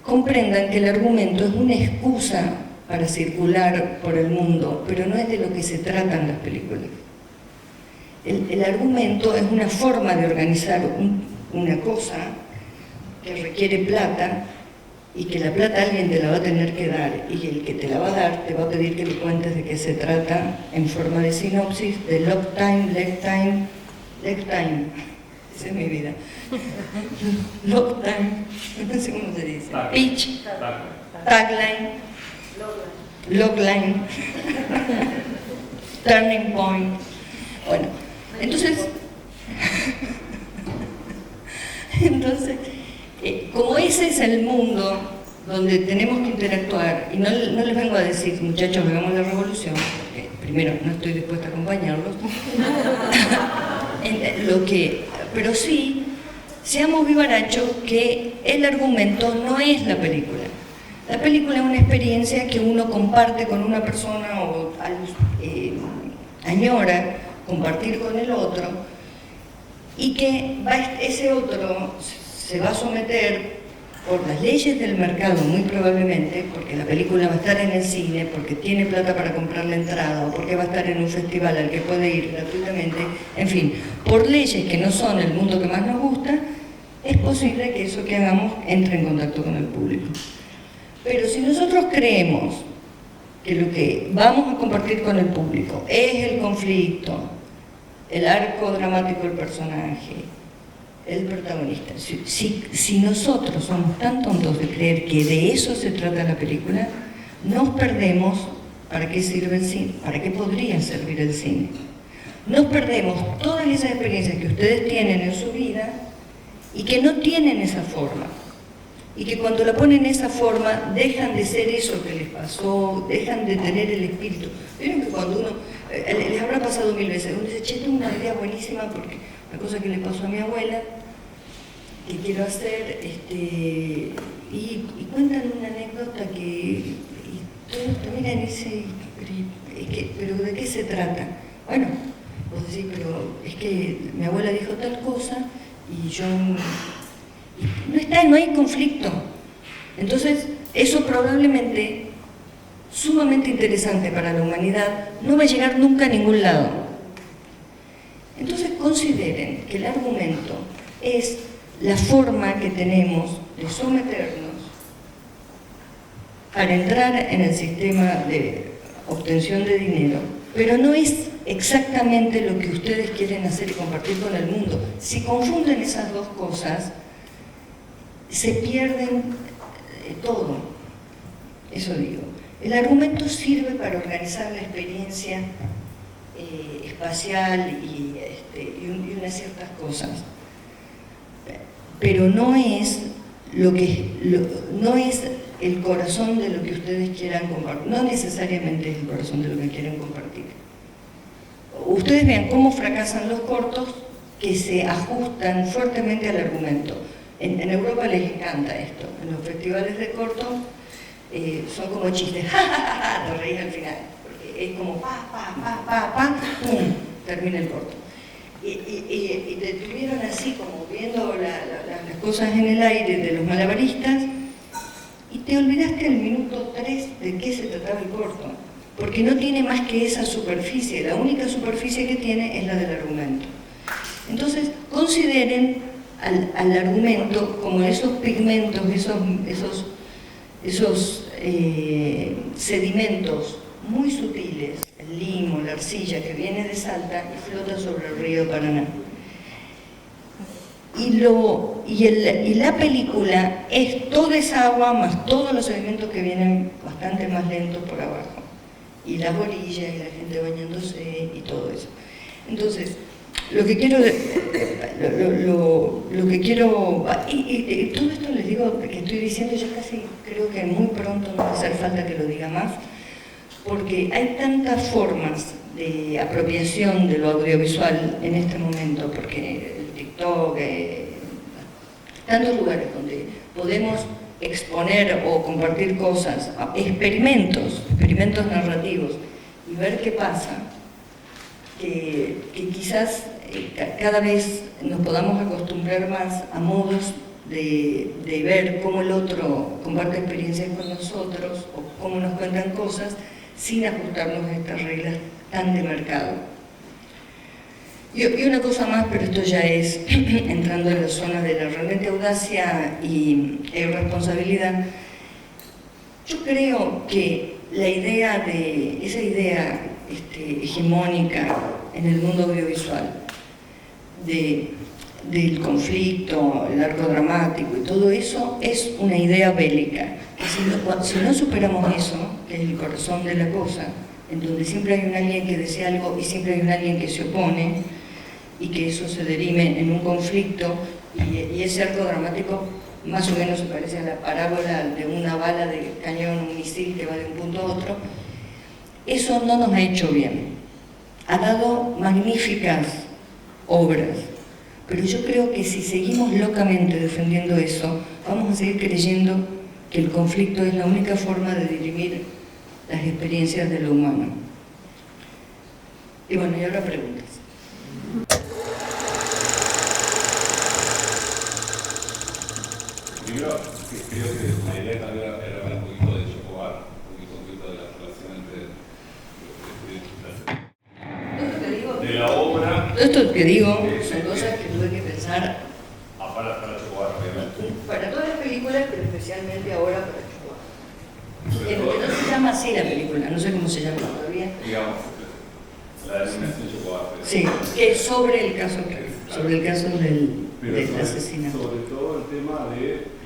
comprendan que el argumento es una excusa para circular por el mundo, pero no es de lo que se tratan las películas. El argumento es una forma de organizar una cosa que requiere plata y que la plata alguien te la va a tener que dar y el que te la va a dar te va a pedir que le cuentes de qué se trata en forma de sinopsis, de log time, leg time, esa es mi vida. Log time, no sé cómo se dice, pitch, tagline, logline, turning point. Bueno, entonces, como ese es el mundo donde tenemos que interactuar, y no les vengo a decir, muchachos, hagamos la revolución, porque primero no estoy dispuesta a acompañarlos, pero sí, seamos vivarachos que el argumento no es la película. La película es una experiencia que uno comparte con una persona o añora compartir con el otro, y que ese otro se va a someter por las leyes del mercado, muy probablemente, porque la película va a estar en el cine, porque tiene plata para comprar la entrada, o porque va a estar en un festival al que puede ir gratuitamente, en fin, por leyes que no son el mundo que más nos gusta, es posible que eso que hagamos entre en contacto con el público. Pero si nosotros creemos que lo que vamos a compartir con el público es el conflicto, el arco dramático del personaje, el protagonista, si nosotros somos tan tontos de creer que de eso se trata la película, nos perdemos para qué sirve el cine, para qué podría servir el cine. Nos perdemos todas esas experiencias que ustedes tienen en su vida y que no tienen esa forma. Y que cuando la ponen en esa forma dejan de ser eso que les pasó, dejan de tener el espíritu. Vieron que cuando uno, les habrá pasado 1000 veces, uno dice, che, tengo una idea buenísima porque una cosa que le pasó a mi abuela, que quiero hacer, y cuentan una anécdota que y todos te miran y dicen, pero ¿de qué se trata? Bueno, vos decís, pero es que mi abuela dijo tal cosa y yo... No hay conflicto. Entonces, eso probablemente, sumamente interesante para la humanidad, no va a llegar nunca a ningún lado. Entonces, consideren que el argumento es la forma que tenemos de someternos para entrar en el sistema de obtención de dinero, pero no es exactamente lo que ustedes quieren hacer y compartir con el mundo. Si confunden esas dos cosas, se pierden todo. Eso digo. El argumento sirve para organizar la experiencia espacial y unas ciertas cosas, pero no es no es el corazón de lo que ustedes quieran compartir, no necesariamente es el corazón de lo que quieren compartir. Ustedes vean cómo fracasan los cortos que se ajustan fuertemente al argumento. En Europa les encanta esto, en los festivales de cortos son como chistes, ja, ja, ja, ja, te reís al final, porque es como pa, pum, termina el corto. Y te tuvieron así como viendo las cosas en el aire de los malabaristas y te olvidaste al minuto 3 de qué se trataba el corto, porque no tiene más que esa superficie, la única superficie que tiene es la del argumento. Entonces, consideren al argumento como esos pigmentos, esos sedimentos muy sutiles, el limo, la arcilla que viene de Salta y flota sobre el río Paraná. Y la película es toda esa agua más todos los sedimentos que vienen bastante más lentos por abajo. Y las orillas y la gente bañándose y todo eso. Entonces, lo que quiero, y todo esto les digo que estoy diciendo, yo casi creo que muy pronto no va a hacer falta que lo diga más, porque hay tantas formas de apropiación de lo audiovisual en este momento, porque el TikTok, tantos lugares donde podemos exponer o compartir cosas, experimentos narrativos y ver qué pasa, que quizás cada vez nos podamos acostumbrar más a modos de ver cómo el otro comparte experiencias con nosotros o cómo nos cuentan cosas sin ajustarnos a estas reglas tan de mercado. Y una cosa más, pero esto ya es entrando en la zona de la realmente audacia y irresponsabilidad. Yo creo que esa idea hegemónica en el mundo audiovisual del conflicto, el arco dramático y todo eso es una idea bélica. Que si no superamos eso, que es el corazón de la cosa, en donde siempre hay un alguien que desea algo y siempre hay un alguien que se opone, y que eso se derive en un conflicto, y ese arco dramático más o menos se parece a la parábola de una bala de cañón, un misil que va de un punto a otro. Eso no nos ha hecho bien. Ha dado magníficas obras, pero yo creo que si seguimos locamente defendiendo eso, vamos a seguir creyendo que el conflicto es la única forma de dirimir las experiencias de lo humano. Y bueno, y ahora preguntas. Primero, creo que la idea también era hablar un poquito de Chocobar, un poquito de la relación entre de la obra. Esto que digo son cosas que tuve que pensar. Para Chocobar, obviamente. Para todas las películas, pero especialmente ahora para Chocobar. Que no se llama así la película, no sé cómo se llama todavía. Digamos, la denominación Chocobar. Sí, que es sobre el caso del asesinato. Sobre todo el tema de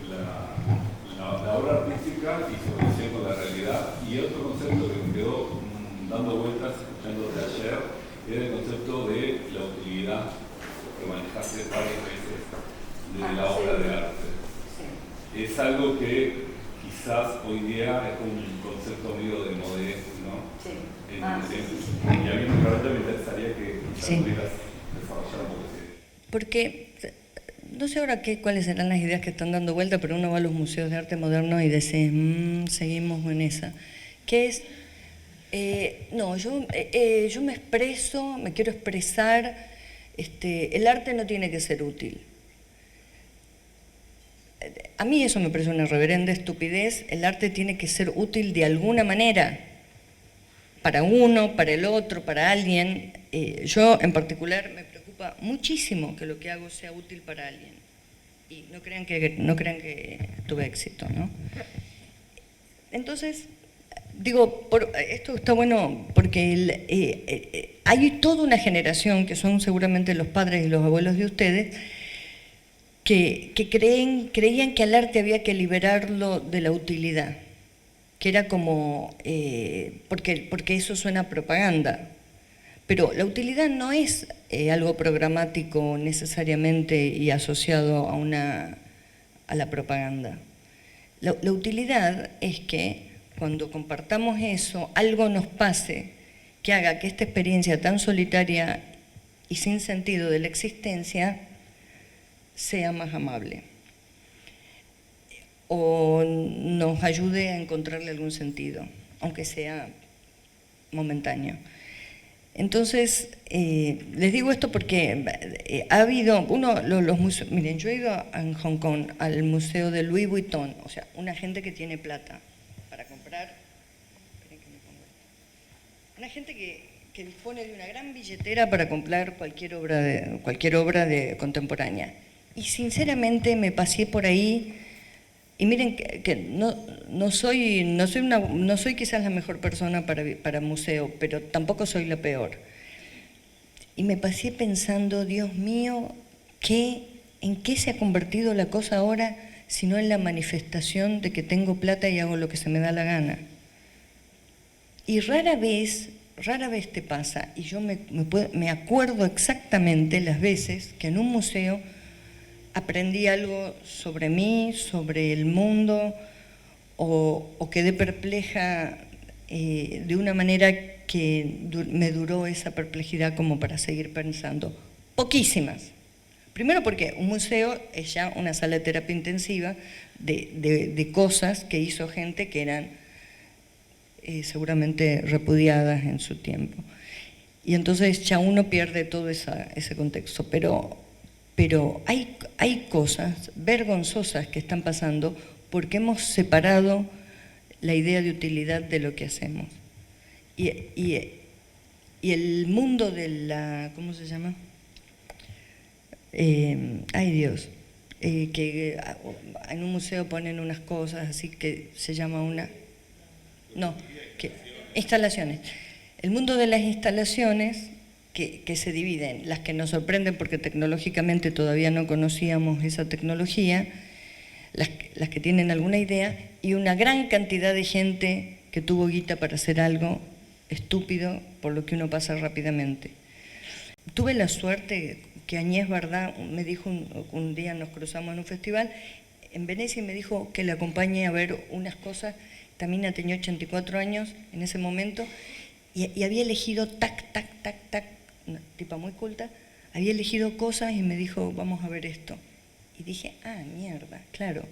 la obra artística y su relación con la realidad. Y otro concepto que me quedó dando vueltas, escuchándote ayer, era el concepto de la utilidad que manejaste varias veces de la obra de arte. Sí. Es algo que quizás hoy día es un concepto medio de modé, ¿no? Sí. Y a mí realmente me interesaría que quizás pudieras desarrollar un poco ese. Porque no sé ahora cuáles serán las ideas que están dando vuelta, pero uno va a los museos de arte moderno y dice, seguimos en esa. Que es, yo me expreso, me quiero expresar, el arte no tiene que ser útil. A mí eso me parece una reverenda estupidez, el arte tiene que ser útil de alguna manera, para uno, para el otro, para alguien. Yo en particular me preocupa muchísimo que lo que hago sea útil para alguien. Y no crean que tuve éxito, ¿no? Entonces, digo, esto está bueno porque hay toda una generación, que son seguramente los padres y los abuelos de ustedes, que creían que al arte había que liberarlo de la utilidad, que era como, porque eso suena a propaganda. Pero la utilidad no es algo programático necesariamente y asociado a la propaganda. La utilidad es que cuando compartamos eso, algo nos pase que haga que esta experiencia tan solitaria y sin sentido de la existencia sea más amable. O nos ayude a encontrarle algún sentido, aunque sea momentáneo. Entonces, les digo esto porque ha habido, los museos, miren, yo he ido en Hong Kong al museo de Louis Vuitton, o sea, una gente que tiene plata para comprar, esperen que me pongo esto, una gente que dispone de una gran billetera para comprar cualquier obra de contemporánea. Y sinceramente me pasé por ahí. Y miren que no soy quizás la mejor persona para museo, pero tampoco soy la peor. Y me pasé pensando, Dios mío, ¿en qué se ha convertido la cosa ahora, sino en la manifestación de que tengo plata y hago lo que se me da la gana? Y rara vez te pasa, y yo me acuerdo exactamente las veces que en un museo aprendí algo sobre mí, sobre el mundo, o quedé perpleja de una manera que me duró esa perplejidad como para seguir pensando. Poquísimas. Primero porque un museo es ya una sala de terapia intensiva de cosas que hizo gente que eran seguramente repudiadas en su tiempo. Y entonces ya uno pierde todo ese contexto. Pero hay cosas vergonzosas que están pasando porque hemos separado la idea de utilidad de lo que hacemos. Y el mundo de la, ¿cómo se llama? Ay Dios, que en un museo ponen unas cosas así que se llama una... No, instalaciones. El mundo de las instalaciones que se dividen, las que nos sorprenden porque tecnológicamente todavía no conocíamos esa tecnología, las que tienen alguna idea, y una gran cantidad de gente que tuvo guita para hacer algo estúpido por lo que uno pasa rápidamente. Tuve la suerte que Añez Bardá me dijo, un día nos cruzamos en un festival en Venecia y me dijo que le acompañe a ver unas cosas. Tamina tenía 84 años en ese momento y había elegido tac, una tipa muy culta, había elegido cosas y me dijo, vamos a ver esto. Y dije, mierda, claro,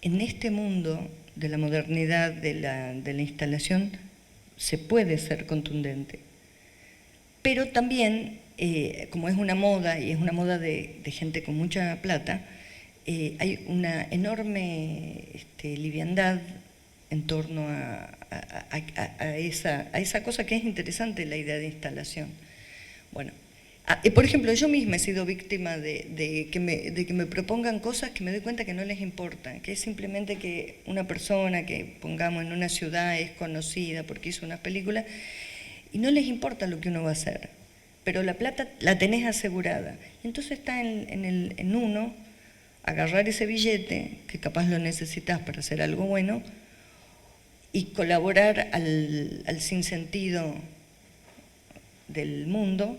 en este mundo de la modernidad, de la instalación, se puede ser contundente. Pero también, como es una moda, y es una moda de gente con mucha plata, hay una enorme liviandad en torno a esa cosa que es interesante, la idea de instalación. Bueno, por ejemplo, yo misma he sido víctima de que me propongan cosas que me doy cuenta que no les importan, que es simplemente que una persona que pongamos en una ciudad es conocida porque hizo unas películas y no les importa lo que uno va a hacer, pero la plata la tenés asegurada. Y entonces está en uno agarrar ese billete, que capaz lo necesitas para hacer algo bueno, y colaborar al sinsentido del mundo.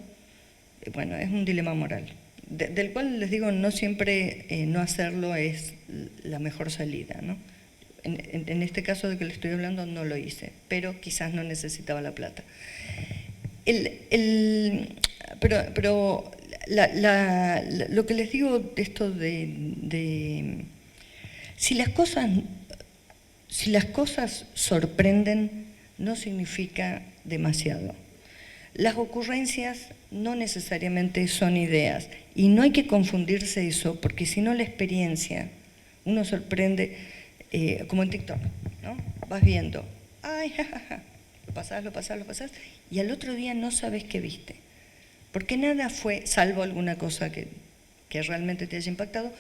Bueno, es un dilema moral, del cual les digo, no siempre no hacerlo es la mejor salida, ¿no? En este caso de que le estoy hablando no lo hice, pero quizás no necesitaba la plata. Pero lo que les digo de esto si las cosas sorprenden, no significa demasiado. Las ocurrencias no necesariamente son ideas y no hay que confundirse eso, porque si no la experiencia, uno sorprende, como en TikTok, ¿no? Vas viendo, ay, jajaja, lo pasás y al otro día no sabes qué viste, porque nada fue, salvo alguna cosa que realmente te haya impactado,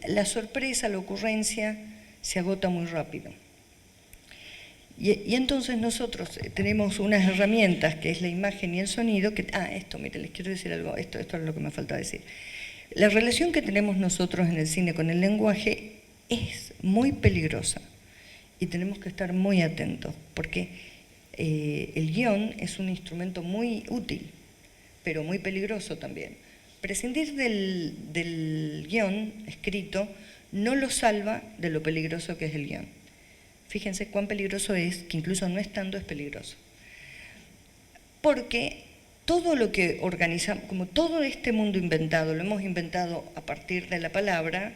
la sorpresa, la ocurrencia se agota muy rápido. Y entonces nosotros tenemos unas herramientas, que es la imagen y el sonido, que, mire, les quiero decir algo, esto es lo que me falta decir. La relación que tenemos nosotros en el cine con el lenguaje es muy peligrosa y tenemos que estar muy atentos, porque el guión es un instrumento muy útil, pero muy peligroso también. Prescindir del guión escrito no lo salva de lo peligroso que es el guión. Fíjense cuán peligroso es, que incluso no estando es peligroso. Porque todo lo que organizamos, como todo este mundo inventado, lo hemos inventado a partir de la palabra,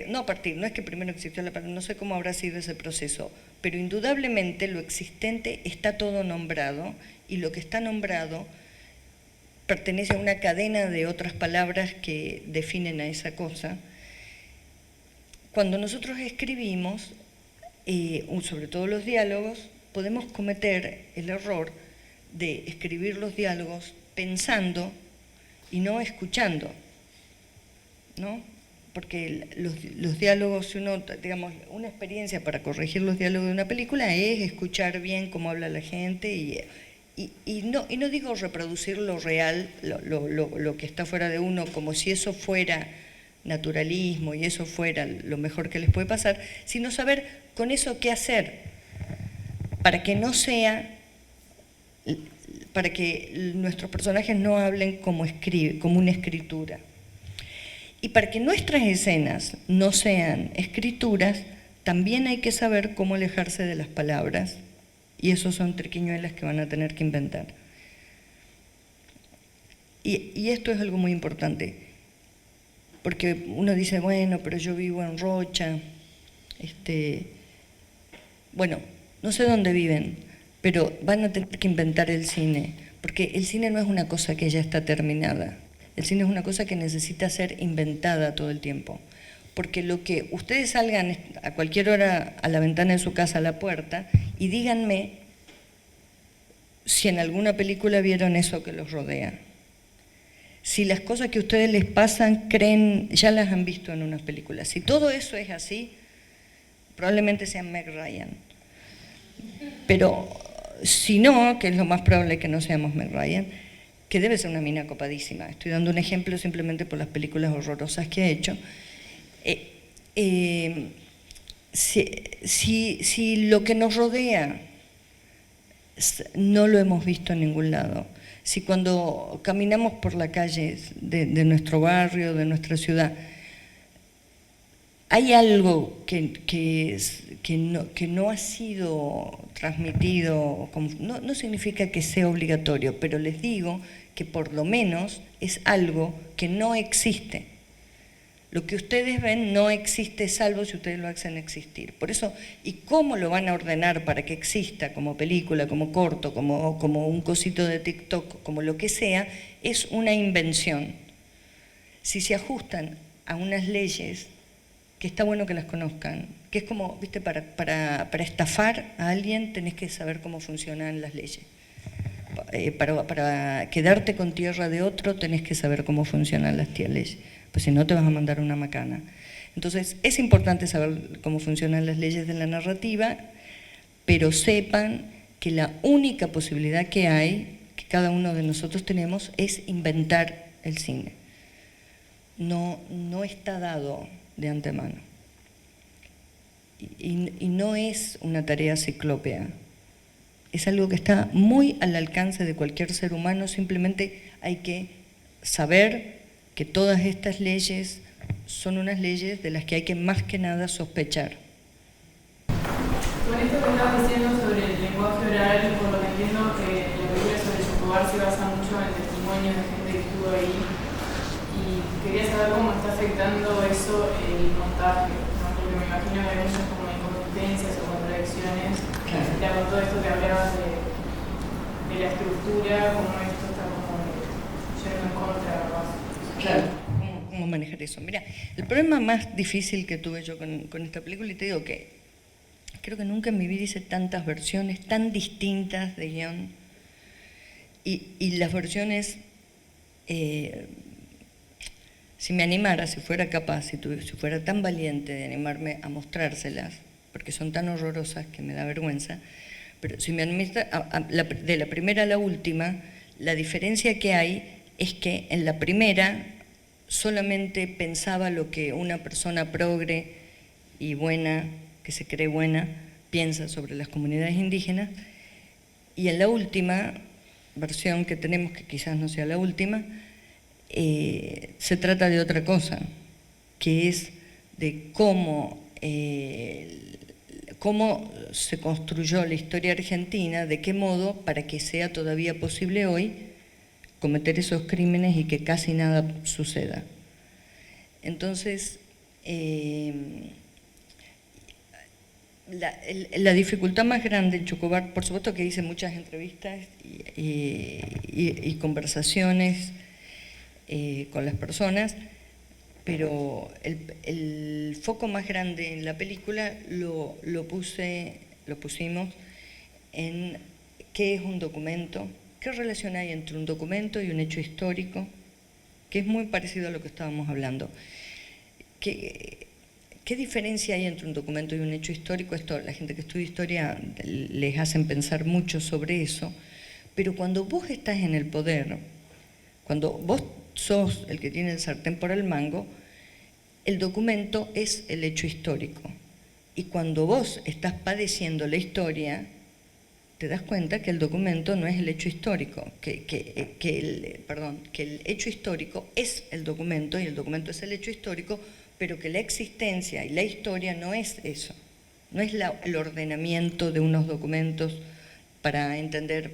no es que primero existió la palabra, no sé cómo habrá sido ese proceso, pero indudablemente lo existente está todo nombrado y lo que está nombrado pertenece a una cadena de otras palabras que definen a esa cosa. Cuando nosotros escribimos, sobre todo los diálogos, podemos cometer el error de escribir los diálogos pensando y no escuchando, ¿no? Porque los diálogos, digamos, una experiencia para corregir los diálogos de una película es escuchar bien cómo habla la gente y no digo reproducir lo real, lo que está fuera de uno, como si eso fuera naturalismo y eso fuera lo mejor que les puede pasar, sino saber con eso qué hacer para que no sea, para que nuestros personajes no hablen como una escritura. Y para que nuestras escenas no sean escrituras, también hay que saber cómo alejarse de las palabras, y esos son triquiñuelas que van a tener que inventar. Y esto es algo muy importante. Porque uno dice, bueno, pero yo vivo en Rocha, bueno, no sé dónde viven, pero van a tener que inventar el cine, porque el cine no es una cosa que ya está terminada, el cine es una cosa que necesita ser inventada todo el tiempo, porque lo que ustedes salgan a cualquier hora a la ventana de su casa, a la puerta, y díganme si en alguna película vieron eso que los rodea. si las cosas que a ustedes les pasan creen, ya las han visto en unas películas. Si todo eso es así, probablemente sea Meg Ryan. Pero si no, que es lo más probable que no seamos Meg Ryan, que debe ser una mina copadísima. Estoy dando un ejemplo simplemente por las películas horrorosas que ha hecho. Si lo que nos rodea no lo hemos visto en ningún lado, si cuando caminamos por la calle de nuestro barrio, de nuestra ciudad, hay algo que no ha sido transmitido, no significa que sea obligatorio, pero les digo que por lo menos es algo que no existe. Lo que ustedes ven no existe salvo si ustedes lo hacen existir. Por eso, ¿y cómo lo van a ordenar para que exista como película, como corto, como un cosito de TikTok, como lo que sea? Es una invención. Si se ajustan a unas leyes, que está bueno que las conozcan, que es como, viste, para estafar a alguien tenés que saber cómo funcionan las leyes. Para quedarte con tierra de otro tenés que saber cómo funcionan las leyes, pues si no te vas a mandar una macana. Entonces es importante saber cómo funcionan las leyes de la narrativa, pero sepan que la única posibilidad que hay, que cada uno de nosotros tenemos, es inventar el cine. No está dado de antemano. Y no es una tarea ciclópea. Es algo que está muy al alcance de cualquier ser humano, simplemente hay que saber que todas estas leyes son unas leyes de las que hay que más que nada sospechar. Con esto que estabas diciendo sobre el lenguaje oral, por lo que entiendo que la película sobre Chocobar se basa mucho en testimonios de gente que estuvo ahí, y quería saber cómo está afectando eso el montaje, ¿no? Porque me imagino que hay muchas como inconsistencias o contradicciones. Claro. Con todo esto que hablabas de la estructura, cómo esto está como yendo en contra, ¿verdad? Claro. ¿Cómo manejar eso? Mira, el problema más difícil que tuve yo con esta película, y te digo que creo que nunca en mi vida hice tantas versiones tan distintas de guión, y las versiones, si me animara, si fuera capaz, si fuera tan valiente de animarme a mostrárselas, porque son tan horrorosas que me da vergüenza, pero si me animara de la primera a la última, la diferencia que hay es que en la primera solamente pensaba lo que una persona progre y buena, que se cree buena, piensa sobre las comunidades indígenas, y en la última versión que tenemos, que quizás no sea la última, se trata de otra cosa, que es de cómo se construyó la historia argentina, de qué modo, para que sea todavía posible hoy cometer esos crímenes y que casi nada suceda. Entonces, la dificultad más grande en Chocobar, por supuesto que hice muchas entrevistas y conversaciones con las personas, pero el foco más grande en la película lo pusimos en qué es un documento, qué relación hay entre un documento y un hecho histórico, que es muy parecido a lo que estábamos hablando. ¿Qué diferencia hay entre un documento y un hecho histórico? Esto, la gente que estudia historia les hacen pensar mucho sobre eso, pero cuando vos estás en el poder, cuando vos sos el que tiene el sartén por el mango, el documento es el hecho histórico. Y cuando vos estás padeciendo la historia, te das cuenta que el documento no es el hecho histórico, que el hecho histórico es el documento y el documento es el hecho histórico, pero que la existencia y la historia no es eso, no es el ordenamiento de unos documentos para entender.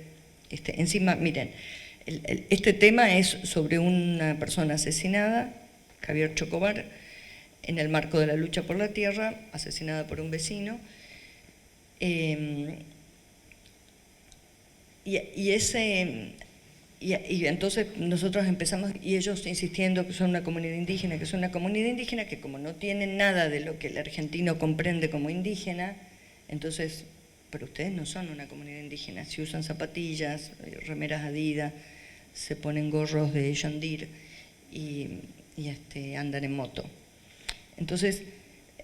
Encima, miren, este tema es sobre una persona asesinada, Javier Chocobar, en el marco de la lucha por la tierra, asesinada por un vecino. Y entonces nosotros empezamos, y ellos insistiendo que son una comunidad indígena, que como no tienen nada de lo que el argentino comprende como indígena, entonces, pero ustedes no son una comunidad indígena, si usan zapatillas, remeras Adidas, se ponen gorros de John Deere y andan en moto. Entonces,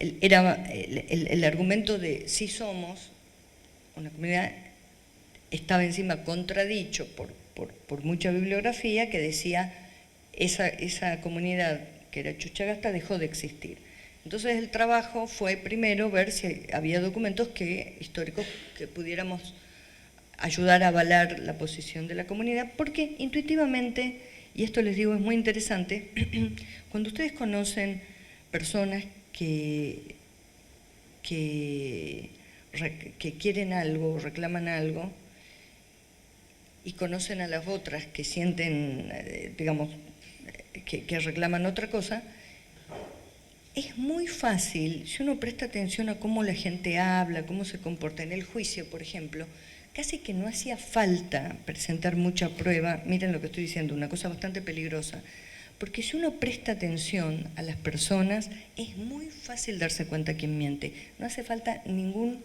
el argumento de sí somos una comunidad estaba encima contradicho por mucha bibliografía que decía esa comunidad que era Chuchagasta dejó de existir. Entonces el trabajo fue primero ver si había documentos históricos que pudiéramos ayudar a avalar la posición de la comunidad, porque intuitivamente, y esto les digo es muy interesante, cuando ustedes conocen personas que quieren algo, reclaman algo, y conocen a las otras que sienten, digamos, que reclaman otra cosa, es muy fácil, si uno presta atención a cómo la gente habla, cómo se comporta en el juicio, por ejemplo, casi que no hacía falta presentar mucha prueba. Miren lo que estoy diciendo, una cosa bastante peligrosa, porque si uno presta atención a las personas, es muy fácil darse cuenta quién miente. No hace falta ningún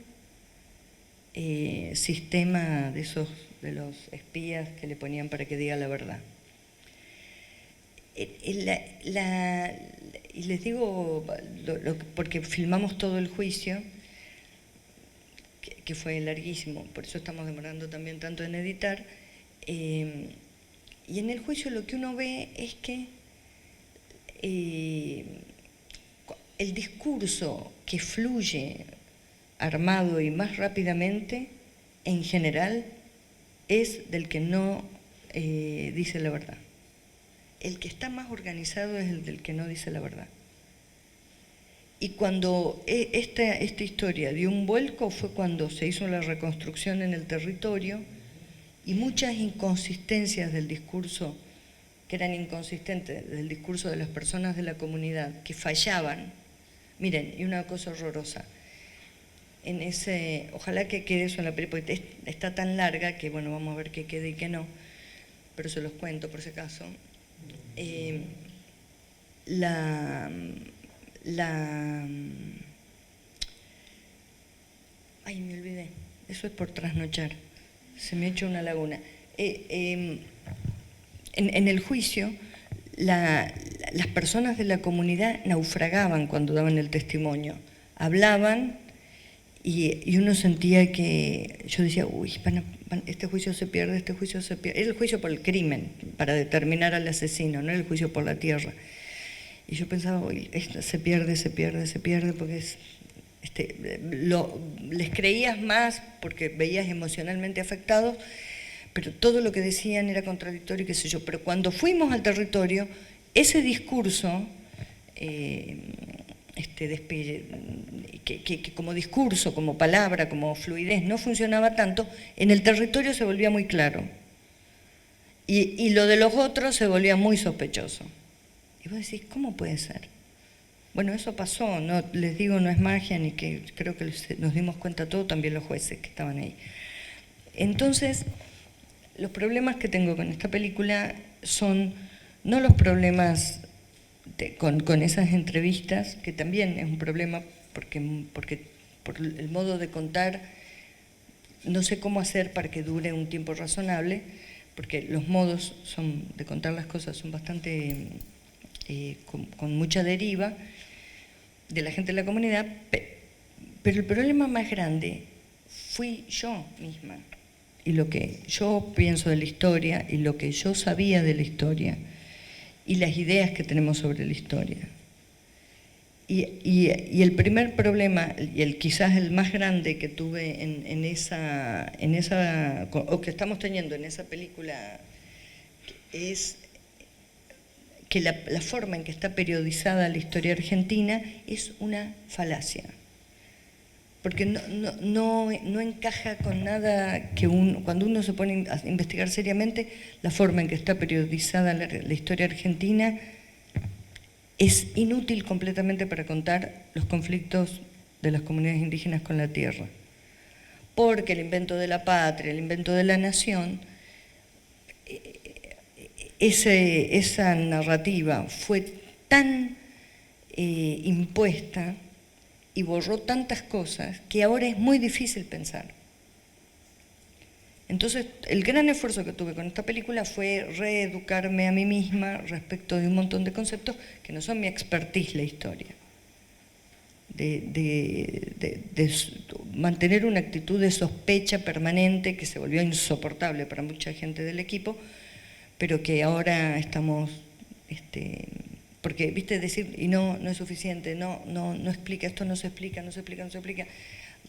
sistema de los espías que le ponían para que diga la verdad. Y les digo, porque filmamos todo el juicio, que fue larguísimo, por eso estamos demorando también tanto en editar, y en el juicio lo que uno ve es que el discurso que fluye armado y más rápidamente, en general, es del que no dice la verdad. El que está más organizado es el del que no dice la verdad. Y cuando esta historia dio un vuelco fue cuando se hizo la reconstrucción en el territorio y muchas inconsistencias del discurso, que eran inconsistentes del discurso de las personas de la comunidad, que fallaban. Miren, y una cosa horrorosa, ojalá que quede eso en la película, porque está tan larga que, bueno, vamos a ver qué quede y qué no, pero se los cuento por si acaso. Ay, me olvidé, eso es por trasnochar, se me echó una laguna. En el juicio, las personas de la comunidad naufragaban cuando daban el testimonio, hablaban y uno sentía que, yo decía, uy, este juicio se pierde, este juicio se pierde. Era el juicio por el crimen, para determinar al asesino, no era el juicio por la tierra. Y yo pensaba, uy, esto se pierde, porque les creías más porque veías emocionalmente afectados, pero todo lo que decían era contradictorio, qué sé yo. Pero cuando fuimos al territorio, ese discurso, que como discurso, como palabra, como fluidez, no funcionaba tanto, en el territorio se volvía muy claro. Y lo de los otros se volvía muy sospechoso. Y vos decís, ¿cómo puede ser? Bueno, eso pasó, no, les digo, no es magia, ni que creo que nos dimos cuenta todos, también los jueces que estaban ahí. Entonces, los problemas que tengo con esta película son no los problemas con esas entrevistas, que también es un problema porque por el modo de contar, no sé cómo hacer para que dure un tiempo razonable, porque los modos de contar las cosas son bastante con mucha deriva de la gente de la comunidad, pero el problema más grande fui yo misma, y lo que yo pienso de la historia, y lo que yo sabía de la historia, y las ideas que tenemos sobre la historia. Y el primer problema, y quizás el más grande que tuve o que estamos teniendo en esa película, es que la forma en que está periodizada la historia argentina es una falacia. Porque no encaja con nada que cuando uno se pone a investigar seriamente, la forma en que está periodizada la historia argentina es inútil completamente para contar los conflictos de las comunidades indígenas con la tierra. Porque el invento de la patria, el invento de la nación, esa narrativa fue tan impuesta y borró tantas cosas que ahora es muy difícil pensar. Entonces, el gran esfuerzo que tuve con esta película fue reeducarme a mí misma respecto de un montón de conceptos que no son mi expertise la historia. De mantener una actitud de sospecha permanente que se volvió insoportable para mucha gente del equipo, pero que ahora estamos, porque, viste, decir, y no es suficiente, no explica, esto no se explica,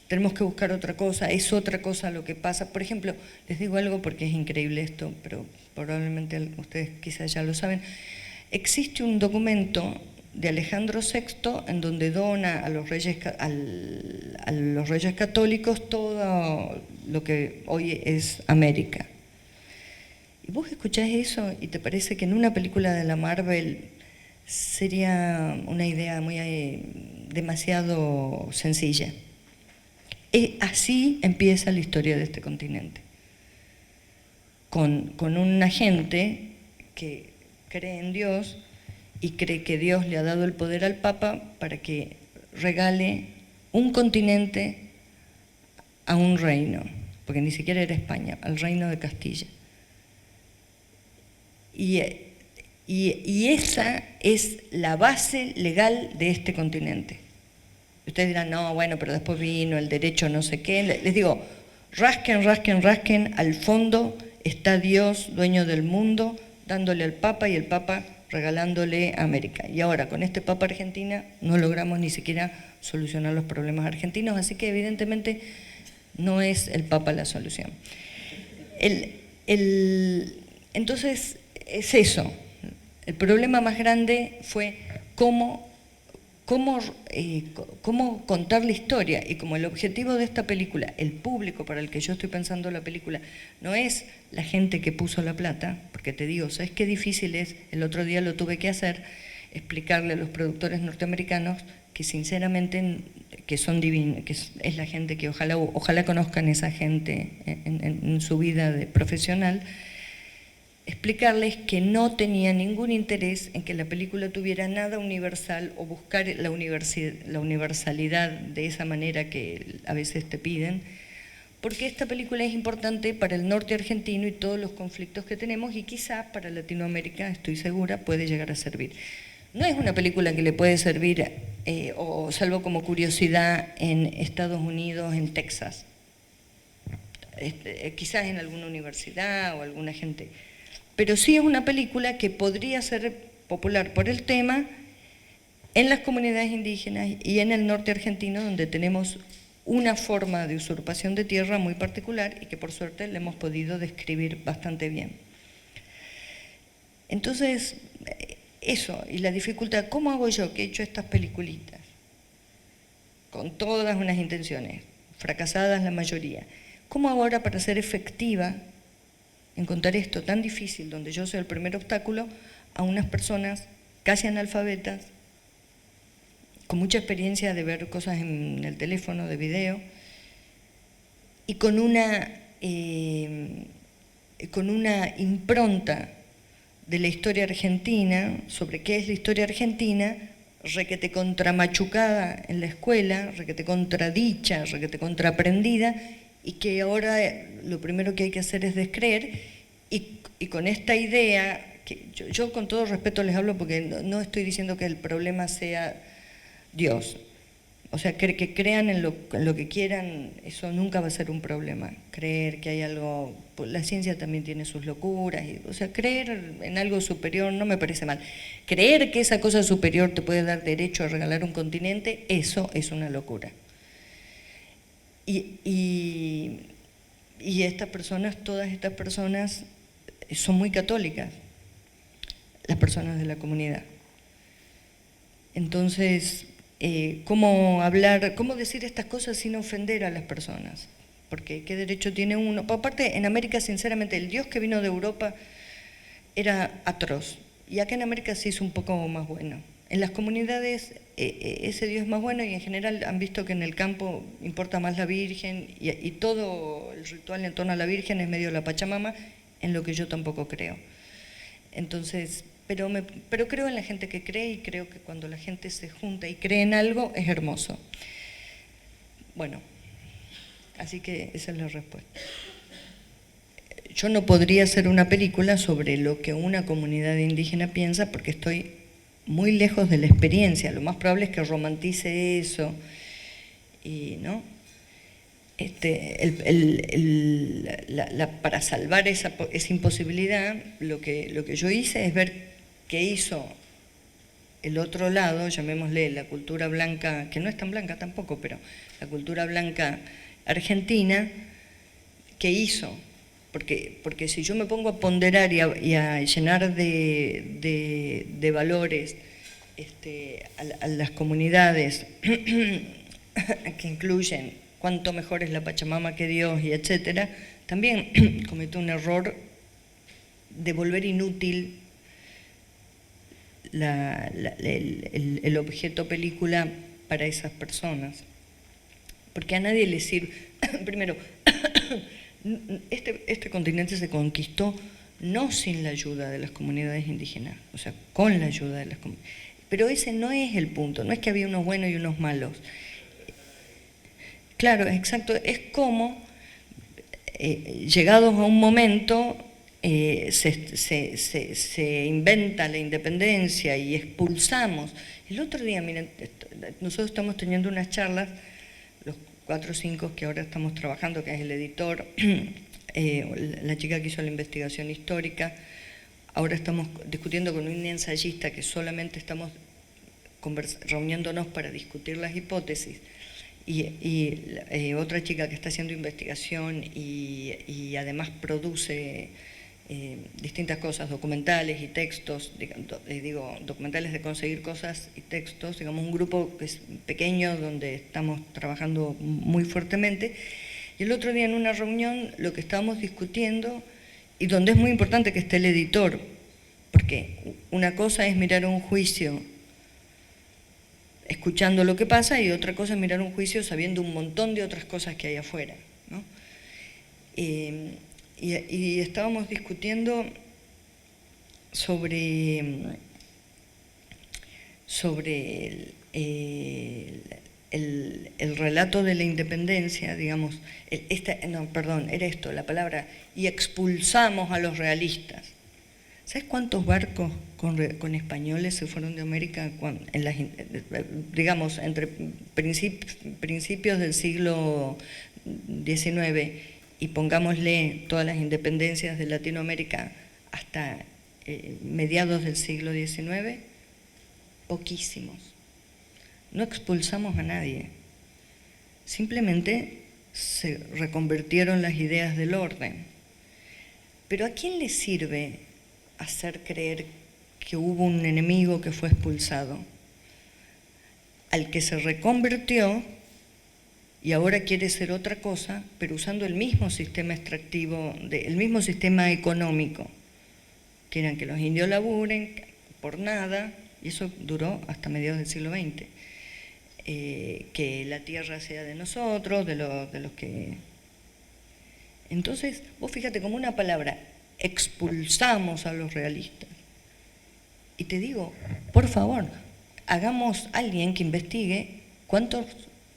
tenemos que buscar otra cosa, es otra cosa lo que pasa. Por ejemplo, les digo algo porque es increíble esto, pero probablemente ustedes quizás ya lo saben. Existe un documento de Alejandro VI en donde dona a los reyes católicos todo lo que hoy es América. Y vos escuchás eso y te parece que en una película de la Marvel sería una idea demasiado sencilla. Así empieza la historia de este continente, con una gente que cree en Dios y cree que Dios le ha dado el poder al Papa para que regale un continente a un reino, porque ni siquiera era España, al reino de Castilla. Y esa es la base legal de este continente. Ustedes dirán, no, bueno, pero después vino el derecho no sé qué. Les digo, rasquen, al fondo está Dios, dueño del mundo, dándole al Papa y el Papa regalándole a América. Y ahora, con este Papa Argentina, no logramos ni siquiera solucionar los problemas argentinos, así que evidentemente no es el Papa la solución. Entonces, es eso. El problema más grande fue cómo contar la historia, y como el objetivo de esta película, el público para el que yo estoy pensando la película, no es la gente que puso la plata, porque te digo, ¿sabes qué difícil es? El otro día lo tuve que hacer, explicarle a los productores norteamericanos que sinceramente que son divinos, que es la gente que ojalá conozcan esa gente en su vida de profesional, explicarles que no tenía ningún interés en que la película tuviera nada universal o buscar la universalidad de esa manera que a veces te piden, porque esta película es importante para el norte argentino y todos los conflictos que tenemos, y quizás para Latinoamérica, estoy segura, puede llegar a servir. No es una película que le puede servir, o salvo como curiosidad, en Estados Unidos, en Texas, quizás en alguna universidad o alguna gente. Pero sí es una película que podría ser popular por el tema en las comunidades indígenas y en el norte argentino, donde tenemos una forma de usurpación de tierra muy particular y que por suerte le hemos podido describir bastante bien. Entonces, eso, y la dificultad, ¿cómo hago yo que he hecho estas peliculitas? Con todas unas intenciones, fracasadas la mayoría. ¿Cómo hago ahora para ser efectiva en contar esto tan difícil, donde yo soy el primer obstáculo, a unas personas casi analfabetas, con mucha experiencia de ver cosas en el teléfono, de video, y con una impronta de la historia argentina, sobre qué es la historia argentina, requete contramachucada en la escuela, requete contradicha, requete contraprendida, y que ahora lo primero que hay que hacer es descreer, y con esta idea, que yo con todo respeto les hablo porque no estoy diciendo que el problema sea Dios, o sea, que crean en lo que quieran, eso nunca va a ser un problema, creer que hay algo, la ciencia también tiene sus locuras, o sea, creer en algo superior no me parece mal, creer que esa cosa superior te puede dar derecho a regalar un continente, eso es una locura. Y estas personas, todas estas personas son muy católicas, las personas de la comunidad. Entonces, ¿cómo hablar, cómo decir estas cosas sin ofender a las personas? Porque ¿qué derecho tiene uno? Aparte, en América, sinceramente, el Dios que vino de Europa era atroz, y acá en América sí es un poco más bueno. En las comunidades ese Dios es más bueno, y en general han visto que en el campo importa más la Virgen, y todo el ritual en torno a la Virgen es medio la Pachamama, en lo que yo tampoco creo. Entonces, pero creo en la gente que cree, y creo que cuando la gente se junta y cree en algo es hermoso. Bueno, así que esa es la respuesta. yo no podría hacer una película sobre lo que una comunidad indígena piensa porque estoy muy lejos de la experiencia. Lo más probable es que romantice eso, y, ¿no? Para salvar esa imposibilidad, lo que yo hice es ver qué hizo el otro lado, llamémosle la cultura blanca, que no es tan blanca tampoco, pero la cultura blanca argentina, qué hizo. Porque si yo me pongo a ponderar y a llenar de valores a las comunidades que incluyen cuánto mejor es la Pachamama que Dios y etcétera, también cometo un error de volver inútil el objeto película para esas personas. Porque a nadie le sirve. Primero, este continente se conquistó no sin la ayuda de las comunidades indígenas, o sea, con la ayuda de las comunidades. Pero ese no es el punto, no es que había unos buenos y unos malos. Claro, exacto, es como, llegados a un momento, se inventa la independencia y expulsamos. El otro día, miren, nosotros estamos teniendo unas charlas, los 4 o 5 que ahora estamos trabajando, que es el editor, la chica que hizo la investigación histórica, ahora estamos discutiendo con un ensayista que solamente estamos reuniéndonos para discutir las hipótesis, y otra chica que está haciendo investigación y además produce distintas cosas, documentales y textos, documentales de conseguir cosas y textos, digamos un grupo que es pequeño donde estamos trabajando muy fuertemente. Y el otro día en una reunión lo que estábamos discutiendo, y donde es muy importante que esté el editor, porque una cosa es mirar un juicio escuchando lo que pasa y otra cosa es mirar un juicio sabiendo un montón de otras cosas que hay afuera, ¿no? Y estábamos discutiendo sobre el relato de la independencia, digamos, la palabra, y expulsamos a los realistas. ¿Sabes cuántos barcos con españoles se fueron de América digamos, entre principios del siglo XIX y pongámosle todas las independencias de Latinoamérica hasta mediados del siglo XIX? Poquísimos. No expulsamos a nadie. Simplemente se reconvirtieron las ideas del orden. Pero ¿a quién le sirve hacer creer que hubo un enemigo que fue expulsado? Al que se reconvirtió y ahora quiere ser otra cosa, pero usando el mismo sistema extractivo, el mismo sistema económico. Quieran que los indios laburen por nada, y eso duró hasta mediados del siglo XX. Que la tierra sea de nosotros, de los que... Entonces, vos fíjate, como una palabra, expulsamos a los realistas. Y te digo, por favor, hagamos alguien que investigue cuántas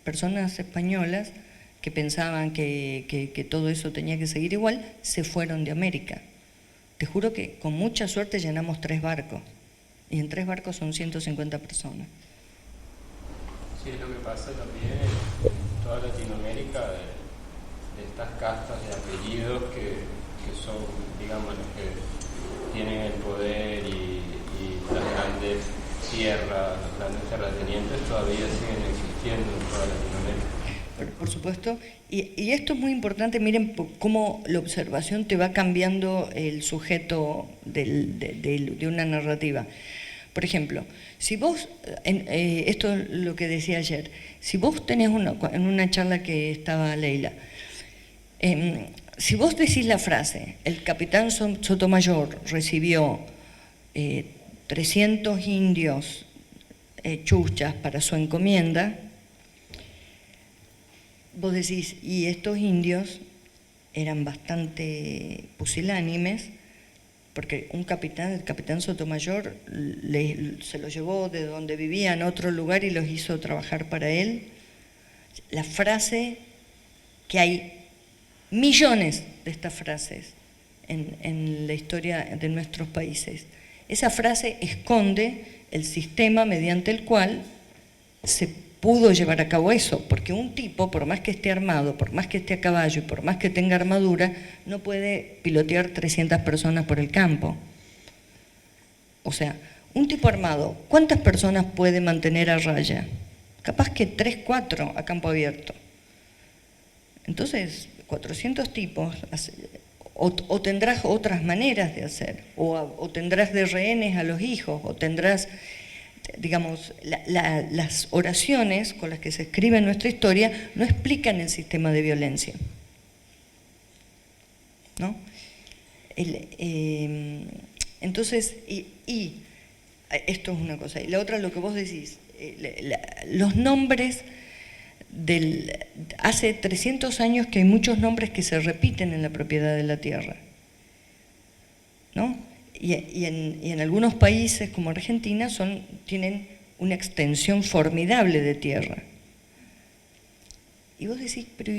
personas españolas que pensaban que todo eso tenía que seguir igual, se fueron de América. Te juro que con mucha suerte llenamos 3 barcos, y en 3 barcos son 150 personas. Sí, es lo que pasa también en toda Latinoamérica, de estas castas de apellidos que son, digamos, los que tienen el poder y las grandes tierras, los grandes terratenientes todavía siguen existiendo en toda Latinoamérica. Por supuesto, y esto es muy importante, miren cómo la observación te va cambiando el sujeto de una narrativa. Por ejemplo, si vos, esto es lo que decía ayer, si vos tenés en una charla que estaba Leila, si vos decís la frase, el capitán Sotomayor recibió 300 indios chuchas para su encomienda, vos decís, y estos indios eran bastante pusilánimes, porque el capitán Sotomayor se los llevó de donde vivían a otro lugar y los hizo trabajar para él. La frase, que hay millones de estas frases, en la historia de nuestros países. Esa frase esconde el sistema mediante el cual se pudo llevar a cabo eso, porque un tipo, por más que esté armado, por más que esté a caballo y por más que tenga armadura, no puede pilotear 300 personas por el campo. O sea, un tipo armado, ¿cuántas personas puede mantener a raya? Capaz que 3, 4 a campo abierto. Entonces, 400 tipos, o tendrás otras maneras de hacer, o tendrás de rehenes a los hijos, o tendrás, digamos, las oraciones con las que se escribe nuestra historia no explican el sistema de violencia, ¿no? Entonces, esto es una cosa. Y la otra, lo que vos decís, los nombres hace 300 años que hay muchos nombres que se repiten en la propiedad de la tierra, ¿no? Y en algunos países como Argentina tienen una extensión formidable de tierra. Y vos decís, pero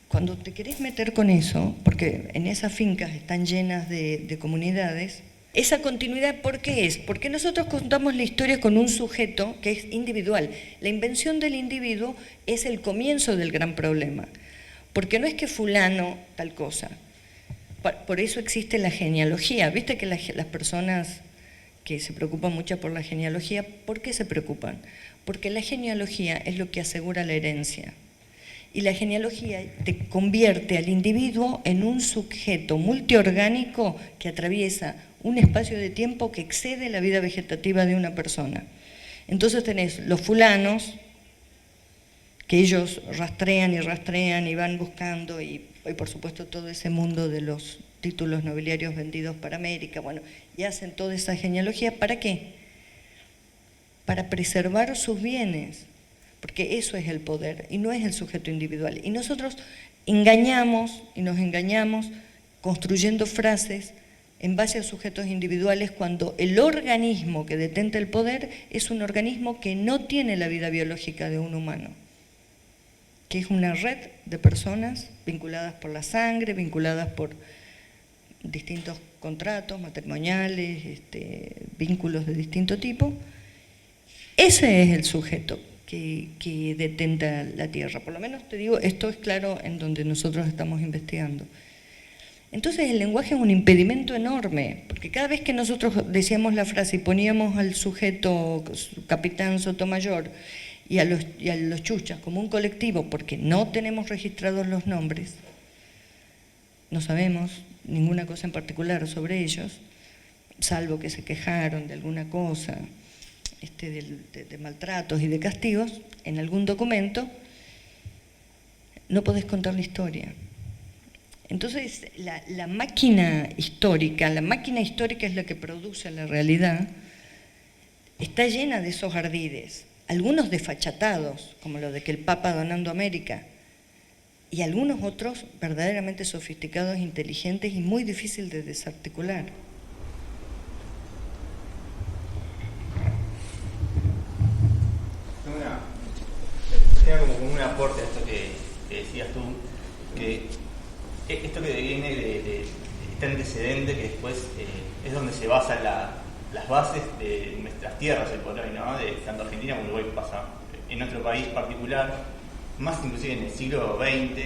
cuando te querés meter con eso, porque en esas fincas están llenas de comunidades, esa continuidad, ¿por qué es? Porque nosotros contamos la historia con un sujeto que es individual. La invención del individuo es el comienzo del gran problema, porque no es que fulano tal cosa. Por eso existe la genealogía. Viste que las personas que se preocupan mucho por la genealogía, ¿por qué se preocupan? Porque la genealogía es lo que asegura la herencia. Y la genealogía te convierte al individuo en un sujeto multiorgánico que atraviesa un espacio de tiempo que excede la vida vegetativa de una persona. Entonces tenés los fulanos, que ellos rastrean y van buscando, y por supuesto todo ese mundo de los títulos nobiliarios vendidos para América, bueno, y hacen toda esa genealogía, ¿para qué? Para preservar sus bienes, porque eso es el poder y no es el sujeto individual. Y nosotros engañamos y nos engañamos construyendo frases en base a sujetos individuales cuando el organismo que detenta el poder es un organismo que no tiene la vida biológica de un humano, que es una red de personas vinculadas por la sangre, vinculadas por distintos contratos matrimoniales, vínculos de distinto tipo. Ese es el sujeto que detenta la tierra. Por lo menos te digo, esto es claro en donde nosotros estamos investigando. Entonces el lenguaje es un impedimento enorme, porque cada vez que nosotros decíamos la frase y poníamos al sujeto capitán Sotomayor y a los chuchas como un colectivo, porque no tenemos registrados los nombres, no sabemos ninguna cosa en particular sobre ellos, salvo que se quejaron de alguna cosa, de maltratos y de castigos, en algún documento, no podés contar la historia. Entonces, la máquina histórica es la que produce la realidad, está llena de esos ardides, algunos desfachatados, como lo de que el Papa donando América, y algunos otros verdaderamente sofisticados, inteligentes y muy difíciles de desarticular. Tengo como un aporte a esto que decías tú, que esto que viene de este antecedente que después es donde se basan las bases de nuestras tierras hoy por hoy, ¿no? De tanto Argentina como Uruguay pasa. En otro país particular, más inclusive en el siglo XX,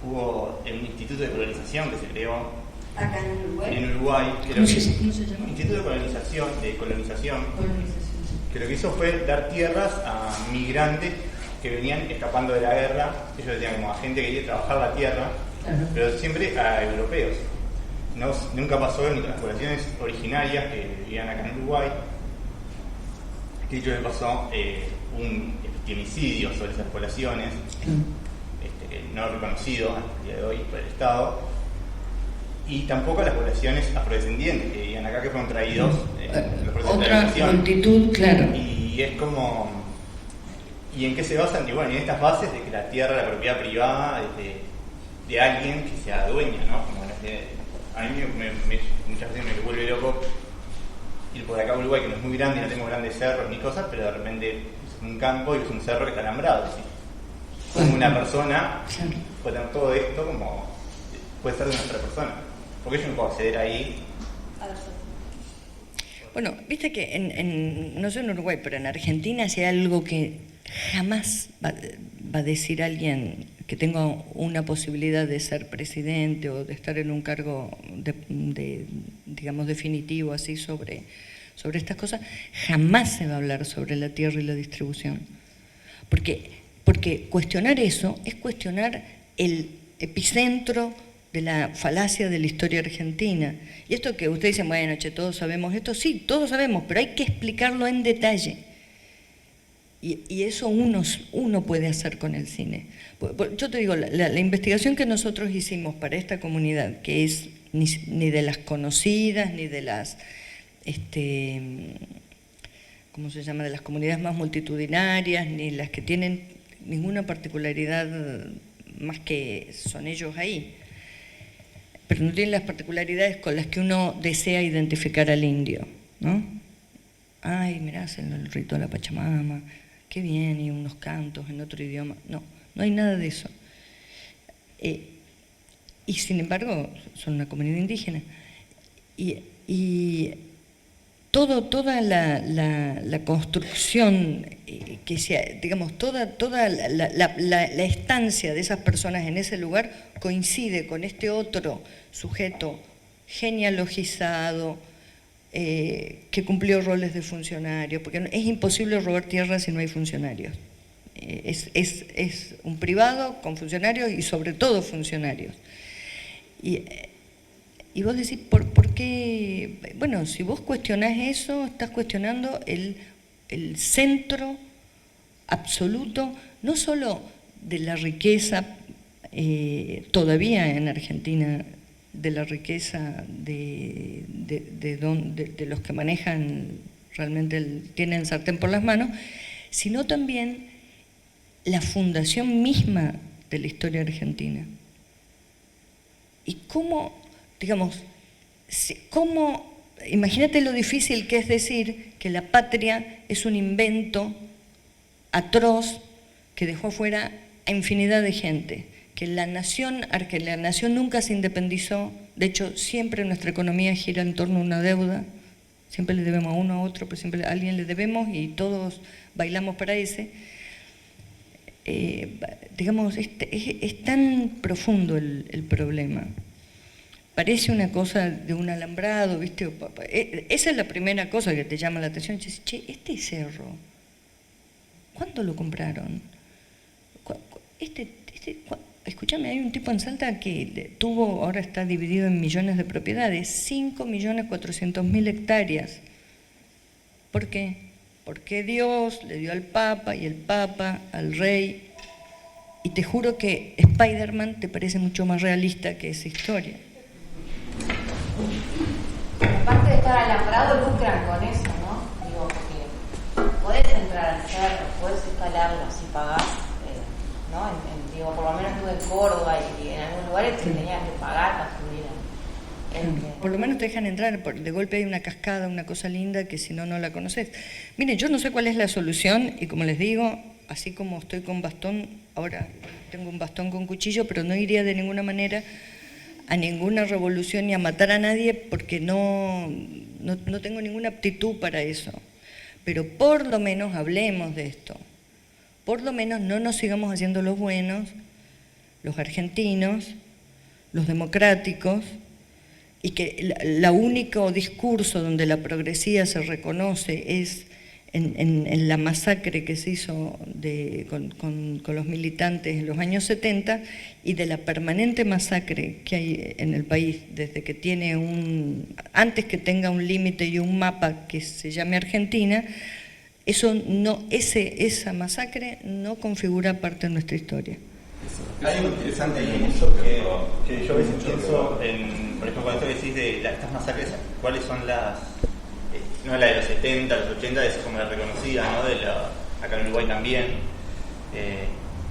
hubo un instituto de colonización que se creó acá en Uruguay. En Uruguay, ¿Cómo se llama? Instituto de colonización, que lo que hizo fue dar tierras a migrantes que venían escapando de la guerra. Ellos decían como a gente que quería trabajar la tierra, pero siempre a europeos. Nunca pasó en las poblaciones originarias que vivían acá en Uruguay, que dicho le pasó un femicidio sobre esas poblaciones, no reconocido hasta el día de hoy por el Estado, y tampoco a las poblaciones afrodescendientes que vivían acá, que fueron traídos en los procesos de otra migración. multitud, claro. Y es como... ¿Y en qué se basan? Y bueno, en estas bases de que la tierra, la propiedad privada de alguien que sea dueña, ¿no? Como a mí muchas veces me vuelve loco ir por acá a Uruguay, que no es muy grande, no tengo grandes cerros ni cosas, pero de repente es un campo y es un cerro que está alambrado, ¿sí? Como una persona puede tener todo esto como puede ser de una otra persona. ¿Por qué yo no puedo acceder ahí? Bueno, viste que no sé en Uruguay, pero en Argentina si hay algo que jamás va a decir alguien que tenga una posibilidad de ser presidente o de estar en un cargo digamos, definitivo así sobre estas cosas, jamás se va a hablar sobre la tierra y la distribución. Porque cuestionar eso es cuestionar el epicentro de la falacia de la historia argentina. Y esto que ustedes dicen, bueno, che, todos sabemos esto, sí, todos sabemos, pero hay que explicarlo en detalle. Y eso uno puede hacer con el cine. Yo te digo, la investigación que nosotros hicimos para esta comunidad, que es ni de las conocidas, ni de las, ¿cómo se llama?, de las comunidades más multitudinarias, ni las que tienen ninguna particularidad más que son ellos ahí, pero no tienen las particularidades con las que uno desea identificar al indio, ¿no? Ay, mirá, hacen el rito de la Pachamama, qué bien, y unos cantos en otro idioma. No hay nada de eso. Y sin embargo, son una comunidad indígena. Y toda la construcción, que sea, digamos, toda la estancia de esas personas en ese lugar coincide con este otro sujeto genealogizado, que cumplió roles de funcionario, porque es imposible robar tierra si no hay funcionarios. Es un privado con funcionarios y sobre todo funcionarios. Y vos decís, ¿por qué? Bueno, si vos cuestionás eso, estás cuestionando el centro absoluto, no solo de la riqueza, todavía en Argentina, de la riqueza de los que manejan, realmente tienen sartén por las manos, sino también la fundación misma de la historia argentina. Y cómo, digamos, imagínate lo difícil que es decir que la patria es un invento atroz que dejó afuera a infinidad de gente, que la nación nunca se independizó, de hecho siempre nuestra economía gira en torno a una deuda, siempre le debemos a uno a otro, pero siempre a alguien le debemos y todos bailamos para ese. Digamos, es tan profundo el problema. Parece una cosa de un alambrado, ¿viste? Esa es la primera cosa que te llama la atención. Che, este cerro, ¿cuándo lo compraron? Escúchame, hay un tipo en Salta que ahora está dividido en millones de propiedades, 5.400.000 hectáreas. ¿Por qué? Porque Dios le dio al Papa y el Papa al Rey. Y te juro que Spider-Man te parece mucho más realista que esa historia. Aparte de estar alambrado, lucran con eso, ¿no? Digo, porque podés entrar al cerro, podés escalarlo si pagás, ¿no? Digo, por lo menos estuve en Córdoba y en algunos lugares te tenías que pagar para subir. Por lo menos te dejan entrar, de golpe hay una cascada, una cosa linda que si no la conoces. Miren, yo no sé cuál es la solución y como les digo, así como estoy con bastón, ahora tengo un bastón con cuchillo, pero no iría de ninguna manera a ninguna revolución ni a matar a nadie porque no tengo ninguna aptitud para eso. Pero por lo menos hablemos de esto. Por lo menos no nos sigamos haciendo los buenos, los argentinos, los democráticos, y que el único discurso donde la progresía se reconoce es en la masacre que se hizo con los militantes en los años 70 y de la permanente masacre que hay en el país desde que tiene antes que tenga un límite y un mapa que se llame Argentina. Esa masacre no configura parte de nuestra historia. Hay algo interesante ahí en eso que yo a veces pienso, por ejemplo, cuando decís de estas masacres, ¿cuáles son las? No la de los 70, los 80, es como la reconocida, ¿no? Acá en Uruguay también,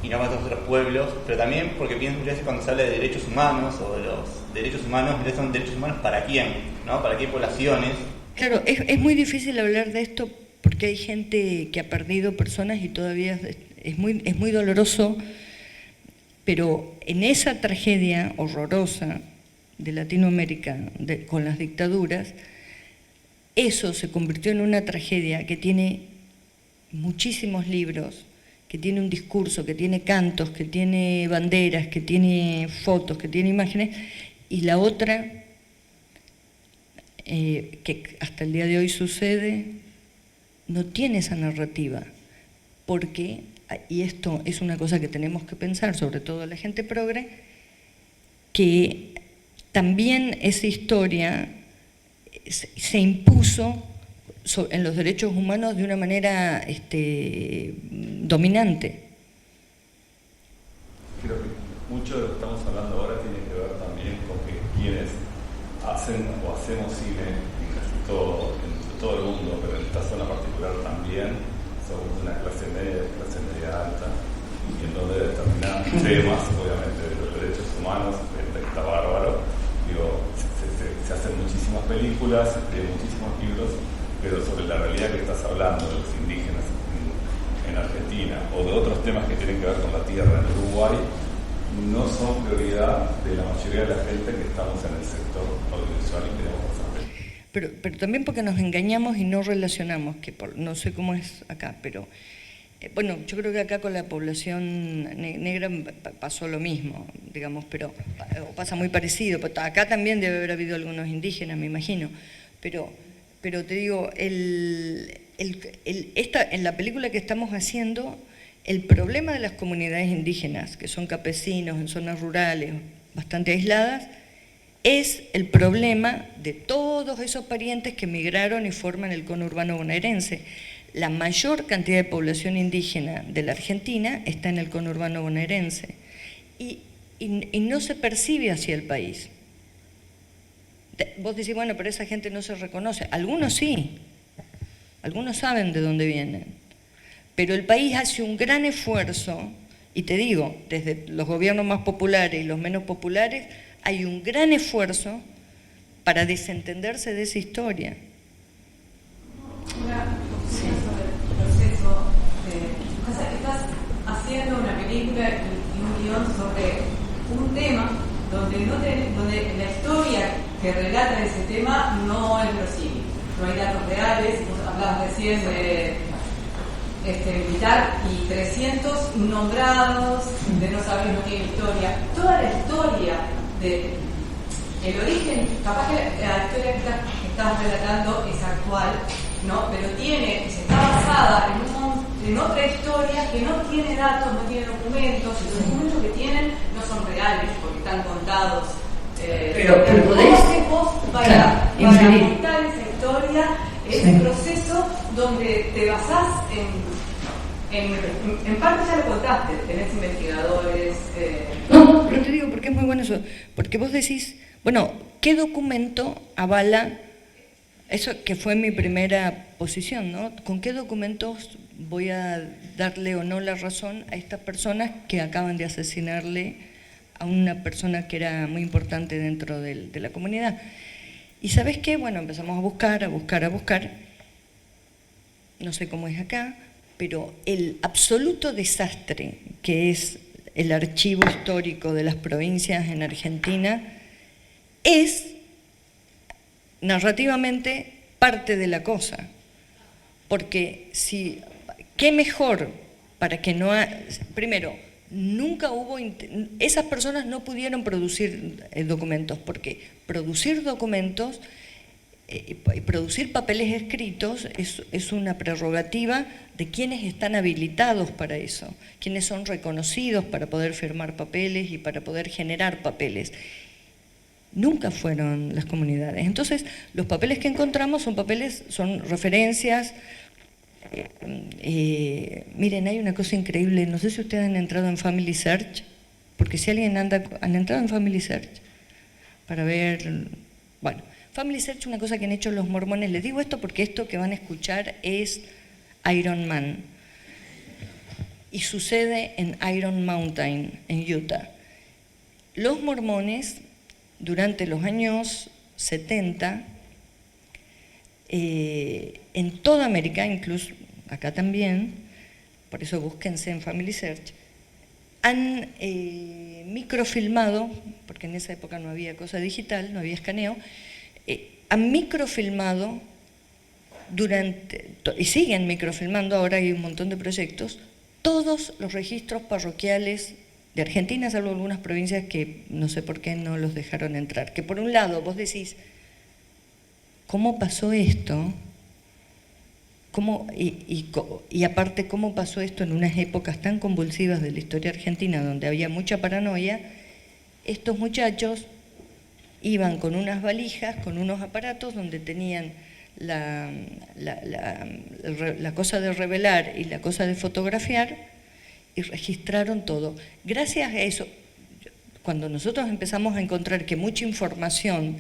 y no para todos otros pueblos, pero también porque pienso muchas veces cuando se habla de derechos humanos o de los derechos humanos, son derechos humanos para quién, ¿no? Para qué poblaciones. Claro, es muy difícil hablar de esto porque hay gente que ha perdido personas y todavía es muy doloroso Pero en esa tragedia horrorosa de Latinoamérica con las dictaduras, eso se convirtió en una tragedia que tiene muchísimos libros, que tiene un discurso, que tiene cantos, que tiene banderas, que tiene fotos, que tiene imágenes, y la otra, que hasta el día de hoy sucede, no tiene esa narrativa, porque, y esto es una cosa que tenemos que pensar, sobre todo la gente progre, que también esa historia se impuso en los derechos humanos de una manera dominante. Creo que mucho de lo que estamos hablando ahora tiene que ver también con que quienes hacen o hacemos cine en casi todo el mundo, pero en esta zona particular también, somos una clase media alta, y en donde determinados temas, obviamente, de los derechos humanos, está bárbaro. Digo, se hacen muchísimas películas, muchísimos libros, pero sobre la realidad que estás hablando de los indígenas en Argentina o de otros temas que tienen que ver con la tierra en Uruguay, no son prioridad de la mayoría de la gente que estamos en el sector audiovisual y queremos hacer. Pero también porque nos engañamos y no relacionamos, no sé cómo es acá, pero bueno, yo creo que acá con la población negra pasó lo mismo, digamos, pero pasa muy parecido. Acá también debe haber habido algunos indígenas, me imagino, pero te digo, en la película que estamos haciendo, el problema de las comunidades indígenas, que son campesinos en zonas rurales bastante aisladas, es el problema de todos esos parientes que migraron y forman el conurbano bonaerense. La mayor cantidad de población indígena de la Argentina está en el conurbano bonaerense y no se percibe hacia el país. Vos decís, bueno, pero esa gente no se reconoce. Algunos sí, algunos saben de dónde vienen, pero el país hace un gran esfuerzo, y te digo, desde los gobiernos más populares y los menos populares, hay un gran esfuerzo para desentenderse de esa historia. Sobre el proceso estás haciendo una película y un guión sobre un tema donde la historia que relata ese tema no es verosimil, no hay datos reales. Vos hablabas recién de militar y 300 nombrados de no saber, no tiene historia. Toda la historia el origen, capaz que la historia que estás relatando es actual, ¿no? Pero está basada en otra historia que no tiene datos, no tiene documentos, y los documentos que tienen no son reales porque están contados. Pero podés, para contar esa historia, ese proceso donde te basás en parte ya lo contaste, tenés investigadores. No, pero te digo, porque es muy bueno eso, porque vos decís, bueno, ¿qué documento avala eso que fue mi primera posición, ¿no? ¿Con qué documentos voy a darle o no la razón a estas personas que acaban de asesinarle a una persona que era muy importante dentro de la comunidad? Y ¿sabes qué? Bueno, empezamos a buscar, no sé cómo es acá, pero el absoluto desastre que es el archivo histórico de las provincias en Argentina es narrativamente parte de la cosa, porque qué mejor para que no primero, nunca hubo, esas personas no pudieron producir documentos, porque producir documentos y producir papeles escritos es una prerrogativa de quienes están habilitados para eso, quienes son reconocidos para poder firmar papeles y para poder generar papeles. Nunca fueron las comunidades. Entonces, los papeles que encontramos son referencias. Miren, hay una cosa increíble, no sé si ustedes han entrado en Family Search, porque si alguien han entrado en Family Search para ver, bueno, Family Search es una cosa que han hecho los mormones. Les digo esto porque esto que van a escuchar es Iron Man y sucede en Iron Mountain, en Utah. Los mormones durante los años 70 en toda América, incluso acá también, por eso búsquense en Family Search, han microfilmado, porque en esa época no había cosa digital, no había escaneo, han microfilmado y siguen microfilmando, ahora hay un montón de proyectos, todos los registros parroquiales de Argentina, salvo algunas provincias que no sé por qué no los dejaron entrar. Que por un lado vos decís, ¿cómo pasó esto? Y aparte, ¿cómo pasó esto en unas épocas tan convulsivas de la historia argentina, donde había mucha paranoia? Estos muchachos iban con unas valijas, con unos aparatos donde tenían la cosa de revelar y la cosa de fotografiar, y registraron todo. Gracias a eso, cuando nosotros empezamos a encontrar que mucha información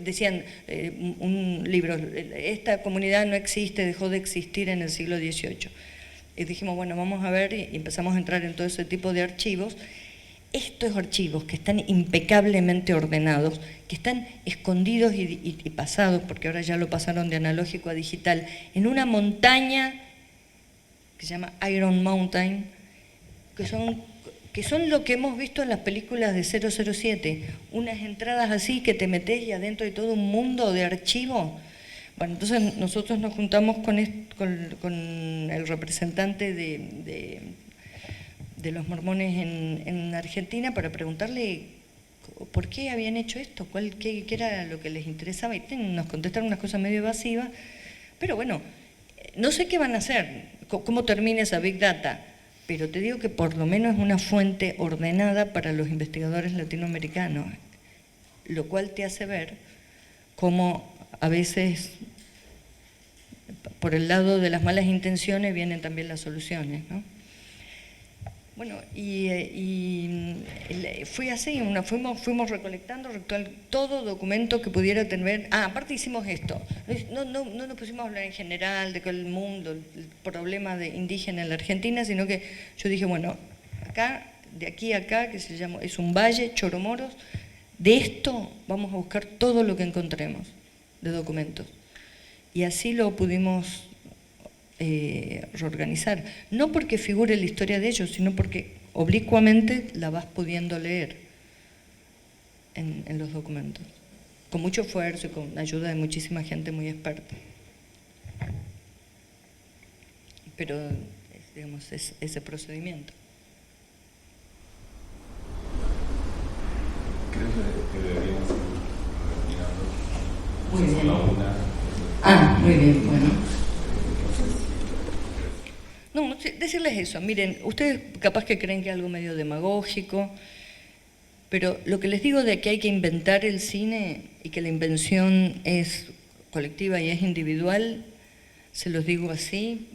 decían un libro, esta comunidad no existe, dejó de existir en el siglo XVIII. Y dijimos, bueno, vamos a ver, y empezamos a entrar en todo ese tipo de archivos. Estos archivos que están impecablemente ordenados, que están escondidos y pasados, porque ahora ya lo pasaron de analógico a digital, en una montaña que se llama Iron Mountain, que son lo que hemos visto en las películas de 007, unas entradas así que te metes y adentro hay todo un mundo de archivos. Bueno, entonces nosotros nos juntamos con el representante de los mormones en Argentina para preguntarle por qué habían hecho esto, qué era lo que les interesaba, y nos contestaron unas cosas medio evasivas, pero bueno, no sé qué van a hacer, cómo termina esa Big Data, pero te digo que por lo menos es una fuente ordenada para los investigadores latinoamericanos, lo cual te hace ver cómo a veces por el lado de las malas intenciones vienen también las soluciones, ¿no? Bueno, y fue así, fuimos recolectando todo documento que pudiera tener. Aparte hicimos esto, no nos pusimos a hablar en general de que el mundo, el problema de indígena en la Argentina, sino que yo dije, bueno, acá, de aquí a acá, que es un valle, Choromoros, de esto vamos a buscar todo lo que encontremos de documentos. Y así lo pudimos reorganizar, no porque figure la historia de ellos, sino porque oblicuamente la vas pudiendo leer en los documentos, con mucho esfuerzo y con ayuda de muchísima gente muy experta. Pero, digamos, es ese procedimiento. Creo que deberíamos ir terminando. Muy bien. Solo una. Muy bien, bueno. No, decirles eso, miren, ustedes capaz que creen que es algo medio demagógico, pero lo que les digo de que hay que inventar el cine y que la invención es colectiva y es individual, se los digo así,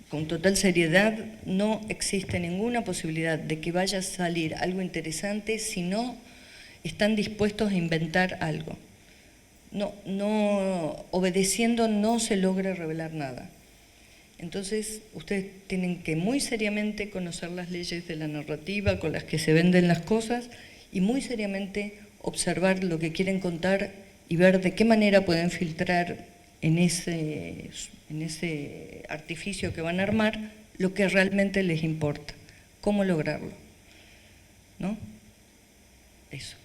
con total seriedad, no existe ninguna posibilidad de que vaya a salir algo interesante si no están dispuestos a inventar algo. No, obedeciendo no se logra revelar nada. Entonces, ustedes tienen que muy seriamente conocer las leyes de la narrativa con las que se venden las cosas y muy seriamente observar lo que quieren contar y ver de qué manera pueden filtrar en ese artificio que van a armar lo que realmente les importa, cómo lograrlo, ¿no? Eso.